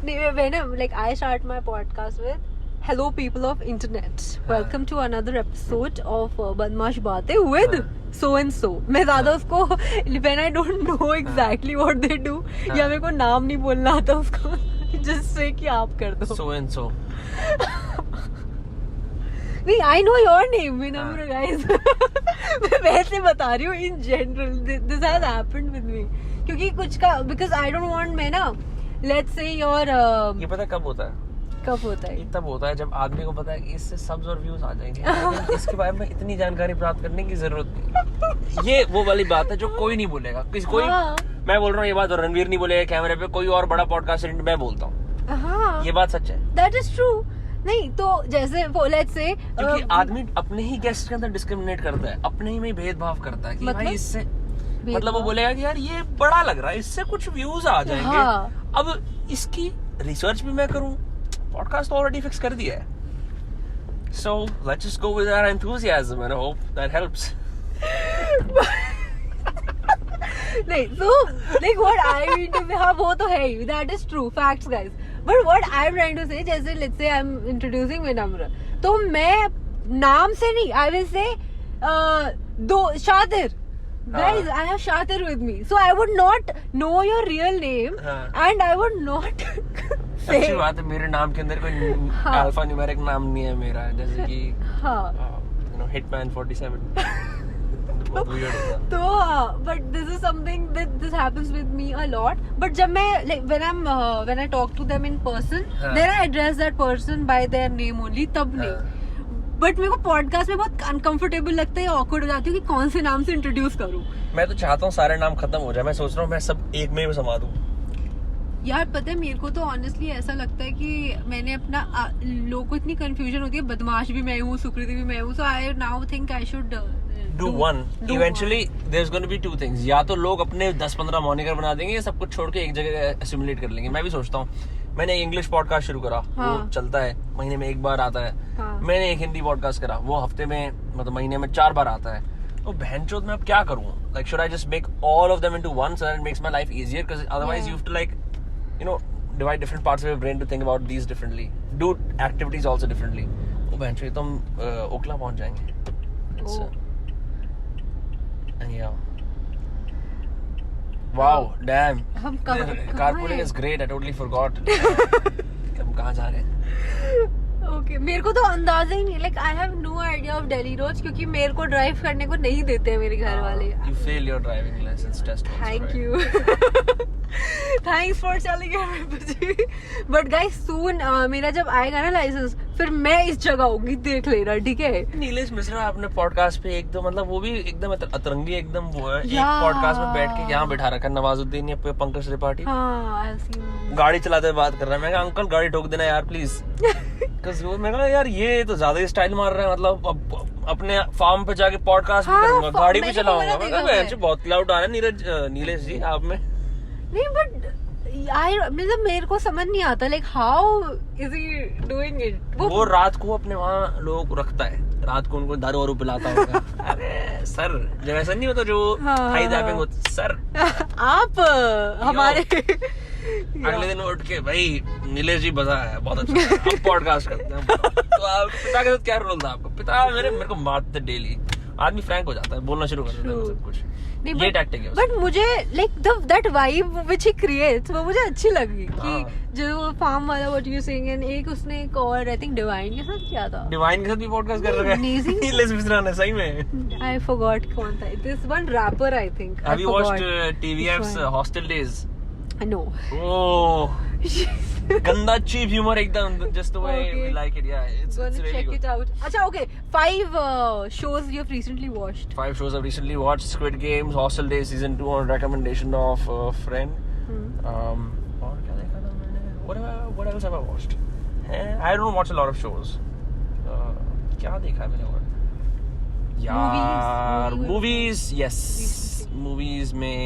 नहीं मैं ना like I start my podcast with hello people of internet, welcome to another episode of बदमाश बातें with so and so. मैं ज़्यादा उसको when I don't know exactly what they do या मेरे को नाम नहीं बोलना आता उसको, just say कि आप कर दो so and so. नहीं I know your name Vinamra guys. मैं वैसे बता रही हूँ in general this has happened with me क्योंकि कुछ का because I don't want मैं ना let's say your ये पता कब होता है? ये तब होता है जब आदमी को पता है कि इससे सब्स और व्यूज आ जाएंगे. इसके बारे में इतनी जानकारी प्राप्त करने की जरूरत नहीं. ये वो वाली बात है जो कोई नहीं बोलेगा. कोई मैं बोल रहा हूँ ये बात और रणवीर नहीं बोलेगा कैमरे पे, कोई और बड़ा पॉडकास्ट मैं बोलता हूँ. ये बात सच है. That is true. नहीं तो जैसे let's say क्योंकि आदमी अपने ही गेस्ट के अंदर डिस्क्रिमिनेट करता है, अपने ही में भेदभाव करता है कि भाई इससे मतलब वो बोलेगा कि यार ये बड़ा लग रहा है, इससे कुछ व्यूज आ जाएंगे. अब इसकी रिसर्च भी मैं करूं, पॉडकास्ट ऑलरेडी फिक्स कर दिया है. So let's just go with our enthusiasm and hope that helps. नहीं so like what I mean to say, हाँ वो तो है ही, that is true facts guys. But what I'm trying to say, जैसे let's say I'm introducing Vinamra, तो मैं नाम से नहीं, I will say दो शातिर guys, I have Shatir with me, so I would not know your real name and I would not say. अच्छी बात है, मेरे नाम के अंदर कोई अल्फा न्यूमेरिक नाम नहीं है मेरा, जैसे कि Hitman 47. तो but this is something that this happens with me a lot. But जब मैं like when I talk to them in person, then I address that person by their name only, तब नहीं. बट मेरे को podcast में बहुत uncomfortable लगता है, ऑकवर्ड हो जाती हूँ कि कौन से नाम से इंट्रोड्यूस करूँ. मैं तो चाहता हूँ सारे नाम खत्म हो जाए. मैं सोच रहा हूँ मैं सब एक में समा दूँ. यार पता है मेरे को तो ऑनेस्टली ऐसा लगता है कि मैंने अपना लोगों को इतनी कंफ्यूजन होती है, बदमाश भी मैं हूँ, सुकृति भी मैं हूँ, so I now think I should do one. Eventually there's going to be two things. या तो लोग अपने 10-15 मॉनिकर बना देंगे, ये सब कुछ छोड़ के एक जगह एसिमुलेट कर लेंगे. मैं भी सोचता हूँ, मैंने इंग्लिश पॉडकास्ट शुरू करा, वो चलता है, महीने में एक बार आता है. मैंने एक हिंदी पॉडकास्ट करा, वो हफ्ते में मतलब महीने में 4 बार आता है. तो बहनचोद मैं अब क्या करूँ? Like should I just make all of them into one so that it makes my life easier? Because otherwise you have to like divide different parts of your brain to think about these differently, do activities also differently. वो बहनचोद तो हम ओखला पहुंच जाएंगे. Yeah. Wow, damn. हम कहाँ Carpooling is great. I totally forgot. हम कहाँ जा रहे हैं? ओके मेरे को तो अंदाजा ही नहीं, like I have no idea of Delhi roads, क्योंकि मेरे को ड्राइव करने को नहीं देते हैं मेरे घर वाले. You failed your driving license test also, Thank right? you. Thanks for telling everybody. But guys, soon मेरा जब आएगा ना लाइसेंस, फिर मैं इस जगह होंगी, देख लेना, ठीक है? नीलेश मिश्रा अपने पॉडकास्ट पे एकदम मतलब वो भी एकदम अतरंगी एकदम वो है. एक Yeah. पॉडकास्ट में बैठ के यहाँ बैठा रखा है नवाजुद्दीन या पंकज त्रिपाठी. हाँ, I've seen. गाड़ी चलाते हुए बात कर रहा है. मैं कहा अंकल गाड़ी ठोक देना यार प्लीज. मैं कहा यार ये तो ज्यादा ही स्टाइल मार रहा है, मतलब अपने फार्म पे जाके पॉडकास्ट भी करूंगा, गाड़ी भी चलाऊंगा. मैं कहा बहुत क्लाउड आ रहा है नीलेश जी आप में. नहीं बट मतलब मेरे को समझ नहीं आता, like how is he doing it. वो रात को अपने वहाँ लोगों को रखता है, रात को उनको दारू वारू पिलाता होगा. अरे सर जब ऐसा नहीं होता जो हाई जैपिंग होता सर आप हमारे अगले दिन उठ के भाई नीलेश जी बजा है बहुत अच्छा है, हम पॉडकास्ट करते हैं. तो आप पिता के साथ क्या रोल था आपका? पिता मेरे को मारते डेली. आदमी फ्रैंक हो जाता है, बोलना शुरू कर देता है सब कुछ. ये टैक्टिक है. बट मुझे like that vibe which he creates वो मुझे अच्छी लगी कि जो फार्म वाला व्हाट यू सेइंग. एंड एक उसने एक और आई थिंक डिवाइन के साथ किया था. डिवाइन के साथ भी पॉडकास्ट कर रहा है नीलेश मिश्रा ने. सही में आई फॉरगॉट कौन था. This one rapper I think. Have you watched TVF's hostel days? No. Oh गंदा cheap humor एकदम just the way we like it. Yeah, it's really check good. it out. अच्छा, okay. 5 shows you've recently watched. 5 shows I've recently watched. Squid Games, Hostel Days season 2 on recommendation of a friend. और क्या देखा था मैंने? What else have I watched? I don't watch a lot of shows. क्या देखा है मैंने और? यार movies, yes. Movies में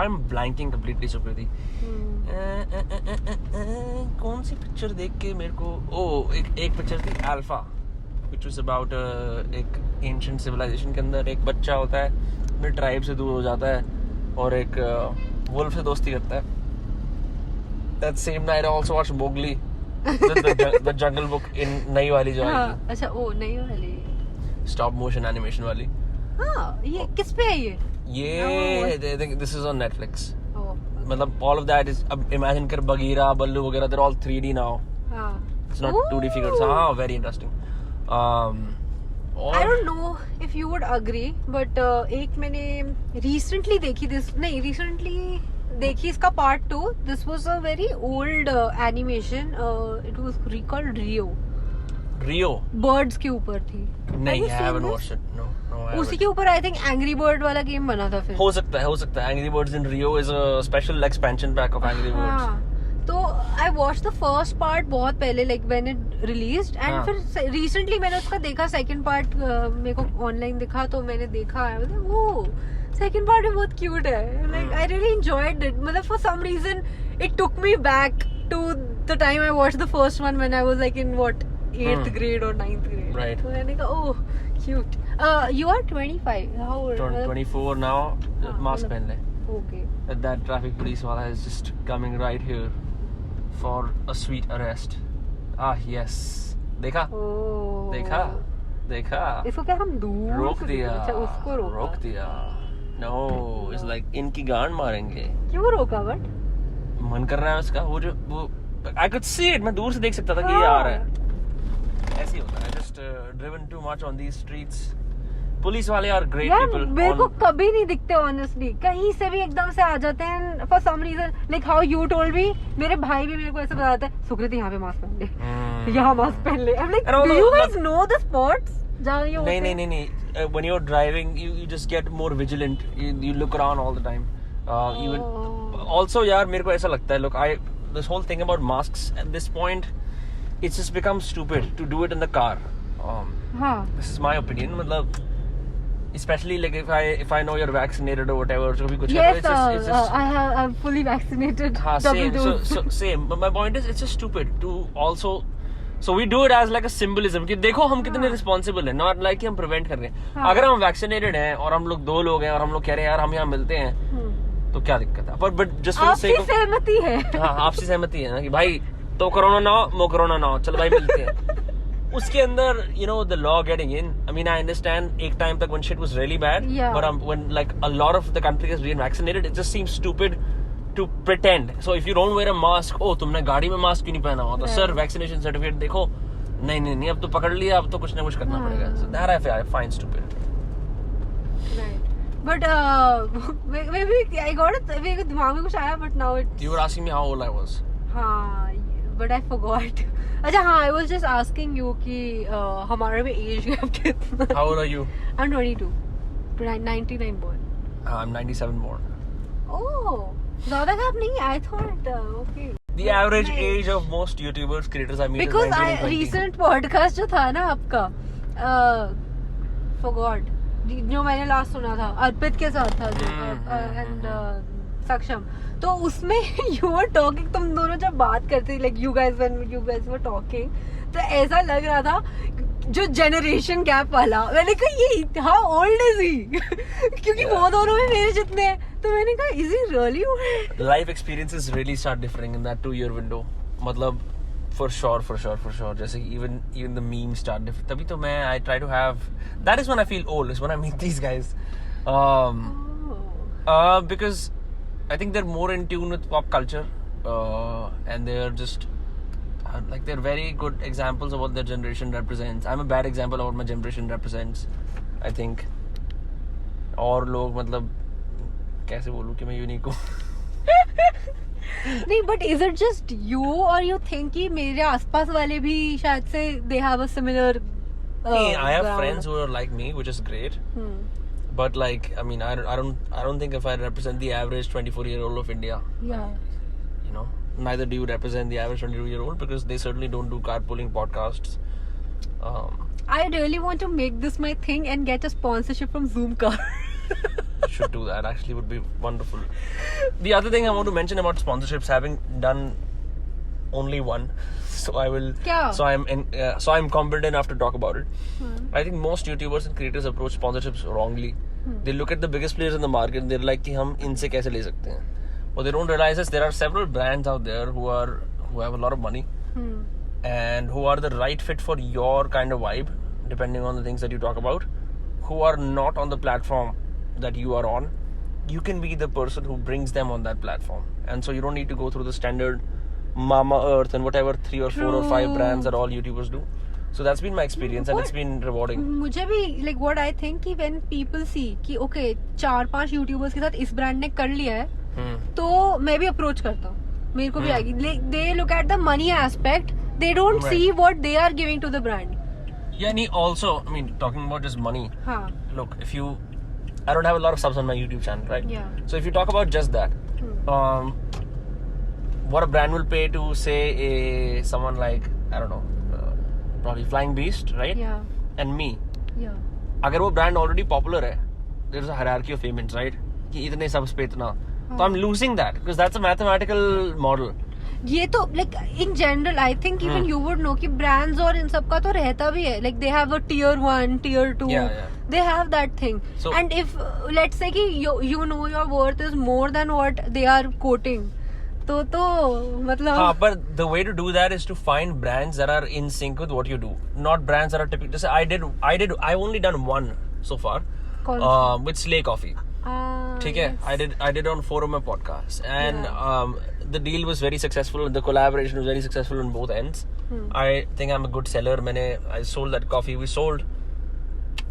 I'm blanking completely सुकृति. कौन सी पिक्चर देख के मेरे को एक पिक्चर थी अल्फा which was about एक ancient civilization के अंदर एक बच्चा होता है, अपने ट्राइब से दूर हो जाता है और एक वुल्फ से दोस्ती करता है. That same night I also watched Mowgli, the Jungle Book in नई वाली जो आई थी. अच्छा नई वाली स्टॉप मोशन एनिमेशन वाली. हाँ, ये किस पे है ये? I think this is on Netflix. मतलब all of that is, अब imagine कर बगीरा बल्लू वगैरह they're all 3D now. It's not 2D figures. हाँ, very interesting. I don't know if you would agree, but एक मैंने recently देखी इसका part 2. This was a very old animation. It was called Rio. Birds के ऊपर थी. नहीं, I haven't watched it. No. उसी के ऊपर आई थिंक एंग्री बर्ड वाला गेम बना था. फिर हो सकता है. Angry Birds in Rio is a special expansion pack of Angry Birds. तो I watch the first part बहुत पहले, like when it released, and फिर रिसेंटली मैंने उसका देखा सेकंड पार्ट. मेरे को ऑनलाइन दिखा तो मैंने देखा. वो सेकंड पार्ट भी बहुत क्यूट है. Like I really enjoyed it. मतलब for some reason it took me back to the time I watched the first one when I was like in what 8th grade or 9th grade. Right. तो मैंने कहा oh cute. You are 25. How old? 24 now. Mask पहन ले. Okay. That traffic police wala is just coming right here for a sweet arrest. Yes. देखा? देखा? इसको क्या हम दूर रोक दिया. अच्छा, उसको रोक दिया. No, it's like इनकी गांड मारेंगे. क्यों रोका? बट मन कर रहा है उसका. वो I could see it. मैं दूर से देख सकता था कि ये आ रहा है. ऐसे ही होता है. Just driven too much on these streets. Police वाले आर ग्रेट पीपल. मेरे को कभी नहीं दिखते ऑनेस्टली. कहीं से भी एकदम से आ जाते हैं for some reason. Like how you told me, मेरे भाई भी मेरे को ऐसे बताते हैं सुकृति यहाँ पे मास्क पहन ले, यहाँ मास्क पहन ले. I am like do you guys know the spots जहाँ ये होते हैं? नहीं. When you're driving, you just get more vigilant. You look around all the time. Even also यार मेरे को ऐसा लगता है. Look, this whole thing about masks at this point, it's just become stupid to do it in the car. This is my opinion. मतलब especially like if I know you're vaccinated or whatever, so भी कुछ है. Yes, it's just I'm fully vaccinated. Same. But my point is, it's just stupid to also. So we do it as like a symbolism कि देखो हम कितने responsible हैं, not like कि हम prevent कर रहे हैं. अगर हम vaccinated हैं और हम लोग 2 लोग हैं और हम लोग कह रहे हैं यार हम यहाँ मिलते हैं, तो क्या दिक्कत है? But just for the sake of आपसी सहमति है. हाँ, आपसी सहमति है ना कि भाई तो कोरोना ना हो, मो कोरोना ना हो, चलो भाई मिलते हैं. उसके अंदर you know the law getting in. I mean I understand एक time तक when shit was really bad. Yeah. But when like a lot of the country is being vaccinated, it just seems stupid to pretend. So if you don't wear a mask, oh तुमने गाड़ी में mask क्यों नहीं पहना हुआ? तो sir vaccination certificate देखो. नहीं अब तो पकड़ लिया, अब तो कुछ ना कुछ करना पड़ेगा. So that I find stupid. Right. But maybe I got it. मेरे दिमाग में कुछ आया, but now it. You were asking me how old I was. हाँ, but I forgot. अच्छा हाँ, I was just asking you कि हमारे में age gap कितना? How old are you? I'm 22. 99 born. I'm 97 born. Oh, ज़्यादा gap नहीं. I thought okay. The average age of most YouTubers, creators I meet Because is 19 and 20. recent podcast जो था ना आपका, forgot. जो मैंने लास्ट सुना था अर्पित के साथ था जो एंड सक्षम, तो उसमें यू वर टॉकिंग, तुम दोनों जब बात करते like you guys were talking, तो ऐसा लग रहा था जो जनरेशन गैप वाला. मैंने कहा ये हाउ ओल्ड इज ही क्योंकि वो दोनों में मेरे जितने हैं, तो मैंने कहा is he really old. Life experiences really start differing in that 2-year window. मतलब for sure. जैसे even the memes start different. तभी तो मैं I try to have. That is when I feel old. Is when I meet these guys. Because I think they're more in tune with pop culture, and they're just like they're very good examples of what their generation represents. I'm a bad example of what my generation represents, I think. और लोग मतलब कैसे बोलूं कि मैं unique हूँ. नहीं, but is it just you और यू थिंक कि मेरे आसपास वाले भी शायद से they have a similar. I have friends who are like me, which is great. But like, I mean, I don't think if I represent the average 24-year-old of India. Yeah. You know, neither do you represent the average 22-year-old because they certainly don't do carpooling podcasts. I really want to make this my thing and get a sponsorship from Zoom car. Should do that. Actually, would be wonderful. The other thing I want to mention about sponsorships, having done only one, so I will. Kya? So I'm competent enough to talk about it. I think most YouTubers and creators approach sponsorships wrongly. They look at the biggest players in the market and they're like कि हम इनसे कैसे ले सकते हैं. What they don't realize is there are several brands out there who have a lot of money and who are the right fit for your kind of vibe, depending on the things that you talk about, who are not on the platform that you are on. You can be the person who brings them on that platform, and so you don't need to go through the standard Mama Earth and whatever 3 or 4 or 5 brands that all YouTubers do. So that's been my experience and it's been rewarding. मुझे भी like what I think कि when people see कि okay 4-5 YouTubers के साथ इस brand ने कर लिया है, तो मैं भी अप्रोच करता हूँ, मेरे को भी आएगी. They look at the money aspect, they don't see what they are giving to the brand. Yeah, and also, I mean, talking about just money. हाँ. Look, I don't have a lot of subs on my YouTube channel, right? Yeah. So if you talk about just that, what a brand will pay to say someone like, I don't know, probably Flying Beast, right? Yeah. And me. Yeah. अगर वो brand already popular है, there's a hierarchy of payments, right? कि इतने subs पे इतना. So I'm losing that because that's a mathematical model. ये तो like in general I think even you would know कि brands और इन सब का तो रहता भी है, like they have a tier 1, tier 2. Yeah. They have that thing. So, and if let's say कि you know your worth is more than what they are quoting, तो मतलब. हाँ, but the way to do that is to find brands that are in sync with what you do, not brands that are typical. Just I've only done one so far, with Slay Coffee. ठीक है, I did on Forum a podcast, and the deal was very successful. The collaboration was very successful on both ends. I think I'm a good seller. I sold that coffee. We sold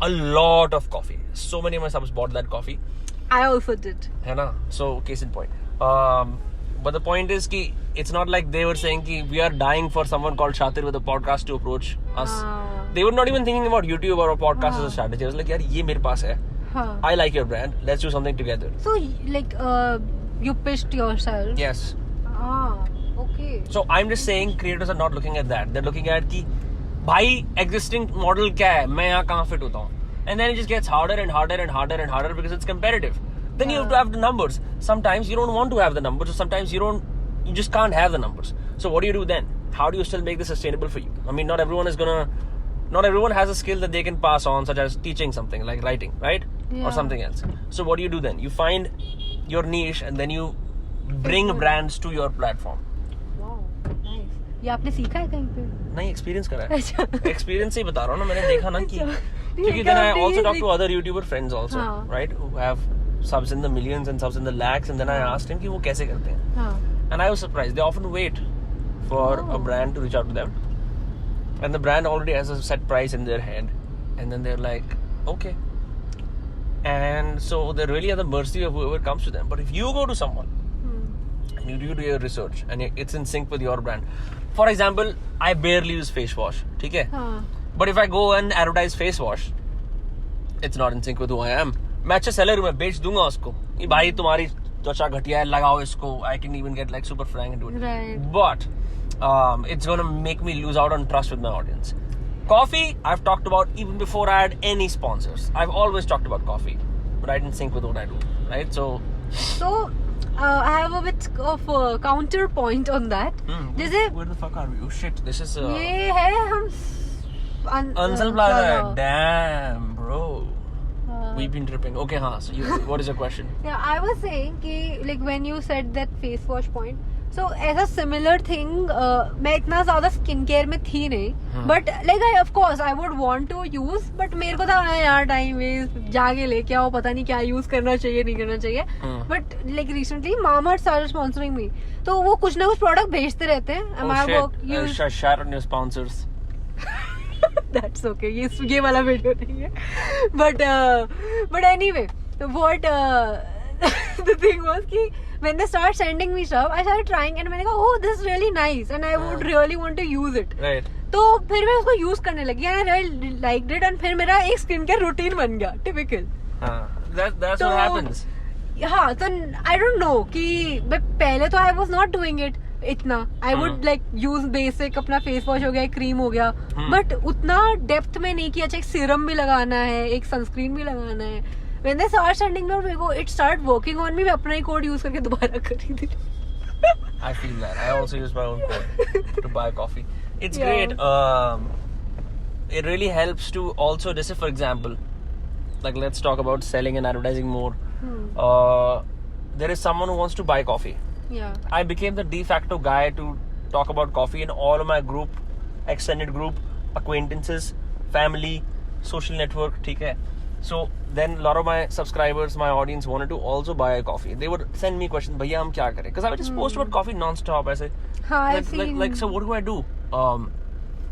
a lot of coffee. So many of my subs bought that coffee. I also did. है ना? So case in point. But the point is कि it's not like they were saying कि we are dying for someone called Shatir with a podcast to approach us. They were not even thinking about YouTube or a podcast as a strategy. I was like, यार ये मेरे पास है. I like your brand. Let's do something together. So like you pitched yourself. Yes. Okay. So I'm just saying creators are not looking at that. They're looking at कि भाई existing model क्या है? मैं यहाँ कहाँ fit होता हूँ? And then it just gets harder and harder and harder and harder because it's competitive. Then you have to have the numbers. Sometimes you don't want to have the numbers, or sometimes you just can't have the numbers. So what do you do then? How do you still make this sustainable for you? I mean, not everyone has a skill that they can pass on, such as teaching something like writing, right? Or something else. So what do you do then? You find your niche and then you bring brands to your platform. Wow, nice. ये आपने सीखा है कहीं पे? नहीं, experience करा है. अच्छा. एक्सपीरियंस से ही बता रहा हूँ ना, मैंने देखा ना कि क्योंकि then I also talk to other YouTuber friends also, right, who have subs in the millions and subs in the lakhs, and then I asked him कि वो कैसे करते हैं. And I was surprised. They often wait for a brand to reach out to them, and the brand already has a set price in their head, and then they're like, okay. And so they're really at the mercy of whoever comes to them. But if you go to someone and you do your research and it's in sync with your brand, for example, I barely use face wash, ठीक है? But if I go and advertise face wash, it's not in sync with who I am. मैं अच्छा seller हूँ, मैं बेच दूंगा उसको. ये भाई तुम्हारी त्वचा घटिया है, लगाओ इसको. I can even get like super frank into it. Right. But it's gonna make me lose out on trust with my audience. Coffee, I've talked about even before I had any sponsors. I've always talked about coffee, right in sync with what I do, right? So I have a bit of a counterpoint on that. जैसे where the fuck are we? Oh shit, this is ये है हम Ansal Plaza. Damn, bro. We've been tripping. Okay, हाँ. So what is your question? Yeah, I was saying कि like when you said that face wash point, so ऐसा similar thing मैं इतना ज़्यादा skin care में थी नहीं, but like of course I would want to use, but मेरे को था यार टाइम वेस्ट, जाके लेके आओ, पता नहीं क्या यूज करना चाहिए नहीं करना चाहिए. But like recently Mamaearth started sponsoring me, तो वो कुछ ना कुछ प्रोडक्ट भेजते रहते हैं. Shout on your sponsors. That's okay. ये वाला वीडियो नहीं है. But anyway, what the thing was कि when they start sending me stuff, I started trying and मैंने कहा oh this is really nice and I would really want to use it. Right. तो फिर मैं उसको use करने लगी and I really liked it and फिर मेरा एक स्किन केयर रूटीन बन गया typical. That's what happens. हाँ, तो I don't know कि पहले तो I was not doing it इतना. I would like use basic अपना फेस वॉश हो गया, क्रीम हो गया, बट उतना डेप्थ में नहीं कि अच्छा एक सीरम भी लगाना है, एक सनस्क्रीन भी लगाना है. When they start sending me, it started working on me. मैं अपना ही कोड यूज करके दोबारा खरीदी. I feel that. I also use my own code to buy coffee. It's great. It really helps to also, just for example, like let's talk about selling and advertising more. There is someone who wants to buy coffee. Yeah. I became the de facto guy to talk about coffee in all of my group, extended group, acquaintances, family, social network, ठीक है. So then a lot of my subscribers, my audience wanted to also buy a coffee. They would send me questions, भैया हम क्या करें? Because I would just post about coffee non-stop ऐसे. Like so what do I do?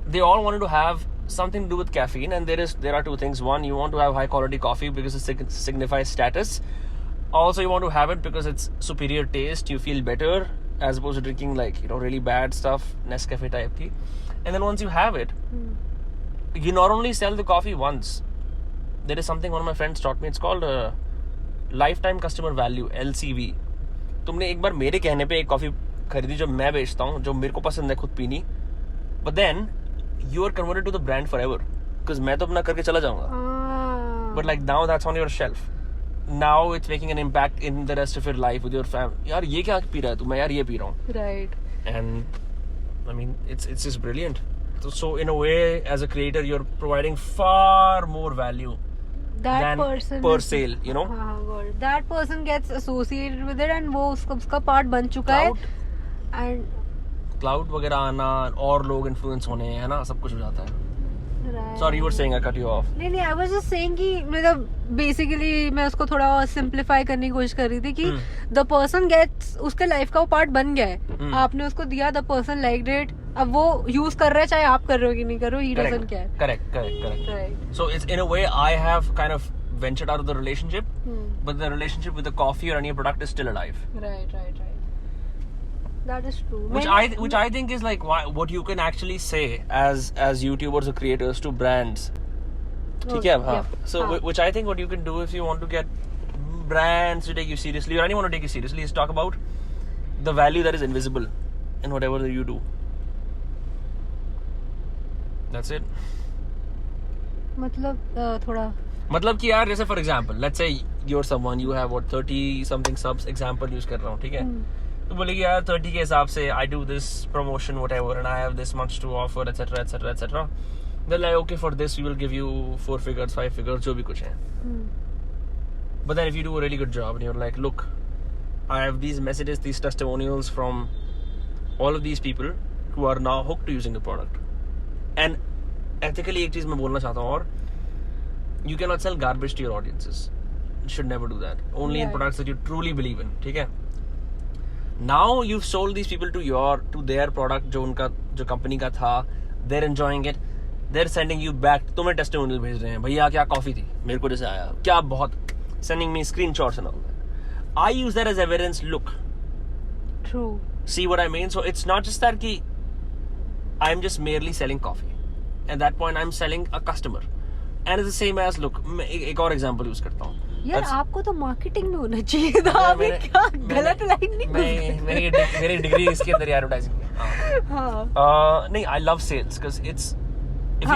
They all wanted to have something to do with caffeine, and there are two things. One, you want to have high quality coffee because it signifies status. Also, you want to have it because it's superior taste. You feel better as opposed to drinking like really bad stuff, Nescafe type tea. And then once you have it, you not only sell the coffee once. There is something one of my friends taught me. It's called lifetime customer value, LCV. तुमने एक बार मेरे कहने पे एक coffee खरीदी जो मैं बेचता हूँ, जो मेरे को पसंद है खुद पीनी, but then you are converted to the brand forever because मैं तो अपना करके चला जाऊंगा. But like now that's on your shelf. Now it's making an impact in the rest of your life with your family. यार ये क्या P रहा है तू? मैं यार ये पी रहा हूँ. Right. And I mean it's just brilliant. So in a way, as a creator, you're providing far more value than per sale, you know. That person gets associated with it and वो उसका part बन चुका है. And cloud वगैरह आना और लोग influence होने है ना, सब कुछ हो जाता है. Right. Sorry, you were saying I cut you off. नहीं, I was just saying कि मतलब basically मैं उसको थोड़ा simplify करने की कोशिश कर रही थी कि the person gets उसके life का वो part बन गया है. आपने उसको दिया, the person liked it. अब वो use कर रहा है, चाहे आप कर रहे हो कि नहीं कर रहे हो, he doesn't care. Correct. Right. So it's in a way I have kind of ventured out of the relationship, but the relationship with the coffee or any product is still alive. Right. That is true. Which I think is like what you can actually say as YouTubers or creators to brands. ठीक है, हाँ. So which I think what you can do if you want to get brands to take you seriously or anyone to take you seriously is talk about the value that is invisible in whatever that you do. That's it. मतलब कि यार जैसे for example, let's say you're someone, you have what 30 something subs, example use कर रहा हूँ, ठीक है. तो बोले कि यार 30 के हिसाब से I do this promotion whatever and I have this much to offer etc. They're like okay, for this we will give you 4 figures 5 figures जो भी कुछ है. But then if you do a really good job and you're like look, I have these messages, these testimonials from all of these people who are now hooked to using the product. And ethically एक चीज मैं बोलना चाहता हूँ, और you cannot sell garbage to your audiences. You should never do that. Only in products that you truly believe in. ठीक है? Now you've sold these people to their product जो उनका जो कंपनी का था. They're enjoying it. They're sending you back. तुम्हें testimonial भेज रहे हैं, भैया क्या कॉफी थी, मेरे को जैसे आया, क्या बहुत, sending me screenshots and all that. I use that as evidence. Look, True. see what I mean? So it's not just that कि I'm just merely selling coffee. At that point, I'm selling a customer. And it's the same as, look, मैं एक और example use करता हूँ. यार आपको तो marketing में होना चाहिए था, अभी क्या गलत लाइन नहीं मेरी डिग्री इसके अंदर एडवर्टाइजिंग में. हाँ. नहीं, I love sales because it's if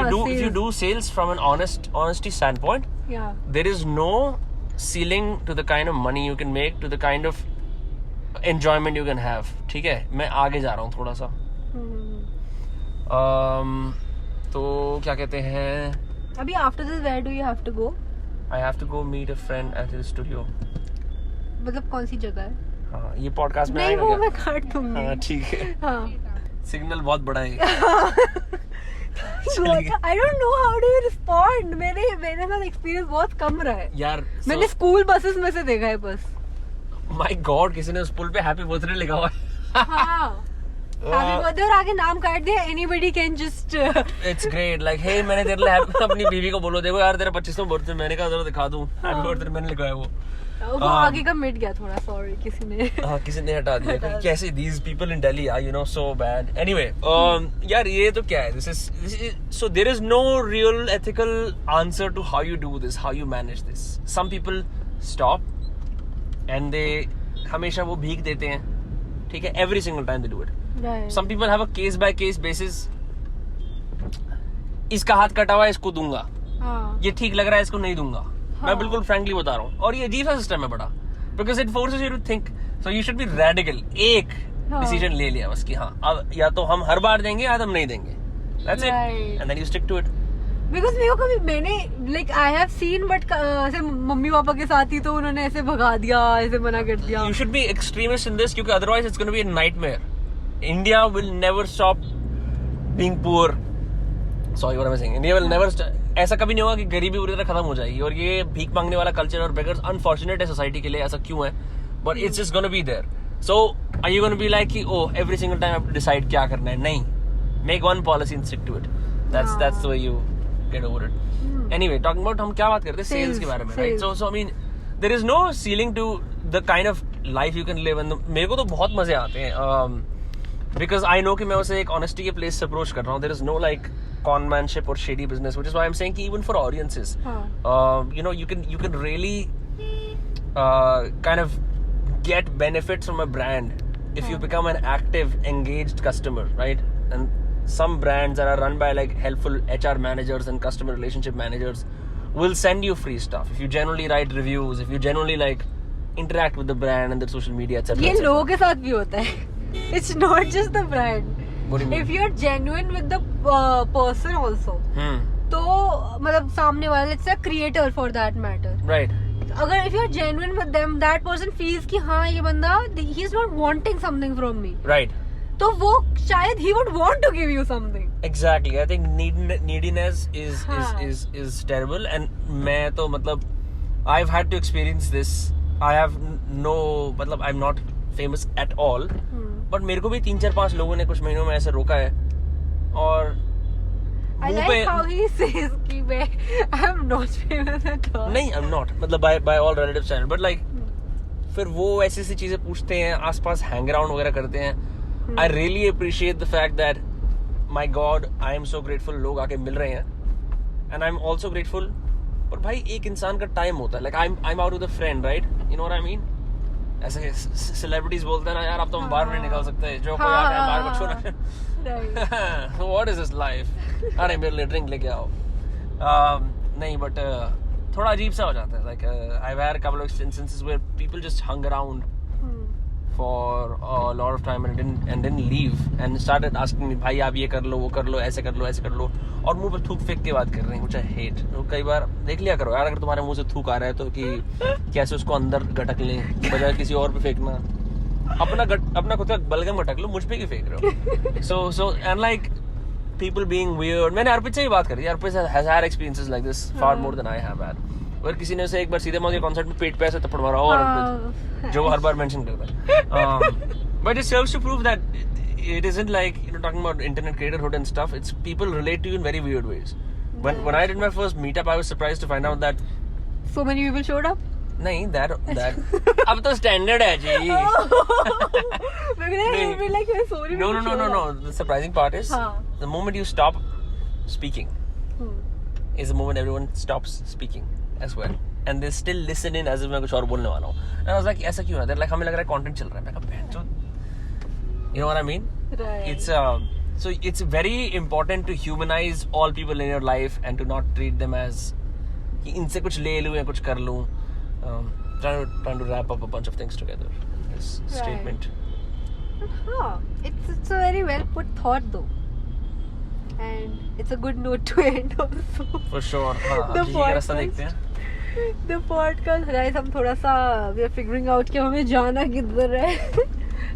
you do sales from an honesty standpoint, yeah, there is no ceiling to the kind of money you can make, to the kind of enjoyment you can have. ठीक है, मैं आगे जा रहा हूँ थोड़ा सा. तो क्या कहते हैं, अभी after this where do you have to go? I have to go meet a friend at his studio. मतलब कौन सी जगह है? हाँ, ये पॉडकास्ट में नहीं, आएगा वो क्या? मैं काट दूंगी. हाँ ठीक है. हाँ. सिग्नल बहुत बड़ा है. I don't know how do you respond. मेरे साथ एक्सपीरियंस बहुत कम रहा है यार. मैंने स्कूल बसेस में से देखा है बस. माय गॉड, किसी ने उस पुल पे हैप्पी बर्थडे लिखा हुआ है. हाँ. हैप्पी बर्थडे और आगे नाम काट दिया. Anybody can just. It's great. Like hey, मैंने तेरे लिए अपनी बीवी को बोलो, देखो यार तेरा 25वां बर्थडे, मैंने कहा जरा दिखा दूं हैप्पी बर्थडे, मैंने लिखा है वो. आगे का मिट गया थोड़ा, सॉरी किसी ने हटा दिया. कैसे these people in Delhi are, you know, so bad. Anyway, यार ये तो क्या है, this is so there is no real ethical answer to how you do this, how you manage this. Some people stop and they हमेशा वो भीख देते हैं, ठीक है, every single time they do it. Right. Some people have a case by case basis. इसका हाथ कटा हुआ है, इसको दूंगा. हाँ. ये ठीक लग रहा है, इसको नहीं दूंगा. मैं बिल्कुल फ्रैंकली बता रहा हूँ. और ये अजीब सा सिस्टम है बड़ा, because it forces you to think. So you should be radical. एक डिसीजन ले लिया बस कि हाँ, अब या तो हम हर बार देंगे या तो हम नहीं देंगे. That's it. And then you stick to it. Because मेरे को कभी मैंने like I have seen, but ऐसे मम्मी पापा के साथ ही तो उन्होंने ऐसे भगा दिया, ऐसे मना कर दिया. You should be extremist in this, क्योंकि otherwise it's gonna be a nightmare. India will never stop being poor. Sorry what I am saying. India will never. ऐसा कभी नहीं होगा कि गरीबी पूरी तरह खत्म हो जाएगी. और ये भीख मांगने वाला कल्चर और बेगर्स अनफॉर्चुनेट है सोसाइटी के लिए. ऐसा क्यों है? But it's just gonna be there. So are you gonna be like कि oh every single time I have to decide क्या करना है? नहीं. Make one policy and stick to it. That's the way you get over it. Anyway, talking about, हम क्या बात करते हैं? सेल्स के बारे में, right? So I mean there is no ceiling to the kind of life you can live. And मेरे को तो बहुत मजे आते हैं बिकॉज आई नो कि मैं उसे एक ऑनेस्टी के प्लेस से अप्रोच कर रहा हूँ. There is no like conmanship or shady business, which is why I'm saying ki even for audiences, you know, you can really kind of get benefits from a brand if you become an active, engaged customer, right? And some brands that are run by like helpful HR managers and customer relationship managers will send you free stuff if you genuinely write reviews, if you genuinely like interact with the brand and their social media, etc. ये लोगों के साथ भी होता है. It's not just the brand. What do you mean? If you're genuine with the person also, तो मतलब सामने वाला, let's say creator for that matter, right? अगर if you're genuine with them, that person feels कि हाँ ये बंदा he's not wanting something from me, right? तो वो शायद he would want to give you something. Exactly. I think neediness is terrible. And मैं तो मतलब I've had to experience this. I have no मतलब I'm not famous at all. But मेरे को भी 3-4-5 लोगों ने कुछ महीनों में ऐसे रोका है. और I like how he says कि मैं I'm not famous at all. नहीं, I'm not. मतलब by all relative standard. But like फिर वो ऐसी सी चीजें पूछते हैं, आसपास हैंग अराउंड वगैरह करते हैं. I really appreciate the fact that my God, I am so grateful लोग आके मिल रहे हैं. And I'm also grateful. पर भाई एक इंसान का टाइम होता है. Like I'm out with a friend, right? You know what I mean? ऐसे सेलिब्रिटीज बोलते हैं ना, यार अब तो हम बाहर नहीं निकल सकते, जो कोई आ जाए बाहर को छोड़. What is this life? अरे मेरे लिए ड्रिंक लेके आओ. नहीं, बट थोड़ा अजीब सा हो जाता है. Like I have had couple of instances where people just hung around for a lot of time and didn't leave and started asking me, भाई आप ये कर लो, वो कर लो, ऐसे कर लो, ऐसे कर लो, और मुंह पे थूक फेंक के बात कर रहे हैं, व्हिच आई हेट. कई बार देख लिया करो यार, अगर तुम्हारे मुंह से थूक आ रहा है तो कि कैसे उसको अंदर गटक लें बजाय किसी और पे फेंकना. अपना खुद का बलगम अटक लो, मुझ पे क्यों फेंक रहे हो? So and like people being weird. मैंने अर्पित से ही बात करी, अर्पित has had experiences like this far more than I have had. और किसी ने उसे एक बार सीधे मौके कॉन्सर्ट में पेट पे ऐसे थप्पड़ मारा, और अर्पित जो वो हर बार मेंशन करता है. But it serves to prove that it isn't like, you know, talking about internet creatorhood and stuff. It's people relate to you in very weird ways. When I did my first meetup, I was surprised to find out that so many people showed up. नहीं, that अब तो standard है जी. No. The surprising part is the moment you stop speaking is the moment everyone stops speaking as well, and they still listen in as if मैं कुछ और बोलने वाला हूँ. And I was like, ऐसा क्यों है? They're like, हमें लग रहा है content चल रहा है. मैं कहा, बहन चोद. You know what I mean? Right. So it's very important to humanize all people in your life and to not treat them as कि इनसे कुछ ले लूँ या कुछ कर लूँ. Trying to wrap up a bunch of things together. This statement. It's a very well put thought though, and it's a good note to end also. For sure. The जी का रास्ता देखते हैं. The podcast, guys, हम थोड़ा सा we are figuring out कि हमें जाना किधर है.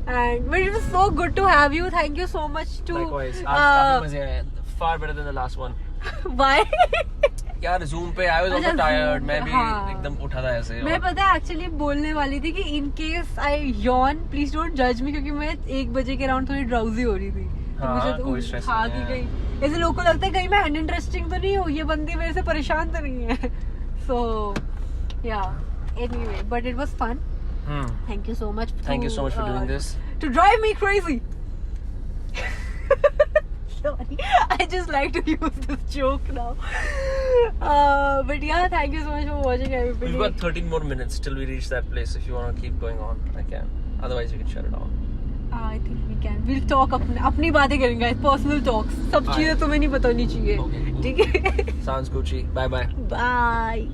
And but it was so good to have you. Thank you so much to. Likewise. आज काफी मजे आए. Far better than the last one. Why? यार Zoom पे I was also tired. मैं भी एकदम उठा था ऐसे. मैं पता है actually बोलने वाली थी कि in case I yawn, please don't judge me, क्योंकि मैं 1 बजे के अराउंड थोड़ी drowsy हो रही थी. तो मुझे तो कोई stress था कि कहीं ऐसे लोगों को लगता है कहीं मैं uninteresting तो नहीं हूँ, ये बंदी मेरे से परेशान तो नहीं है. So yeah. Anyway, but it was fun. Thank you so much. Thank you so much for doing this. To drive me crazy. Sorry, I just like to use this joke now. But yeah, thank you so much for watching, everybody. We've got 13 more minutes till we reach that place. If you want to keep going on, I can. Otherwise, you can shut it down. I think we can. We'll talk अपनी बातें करेंगे, guys. Personal talks. सब चीजें तुम्हें नहीं बतानी चाहिए. Okay. ठीक है? Sounds Gucci. Bye bye. Bye.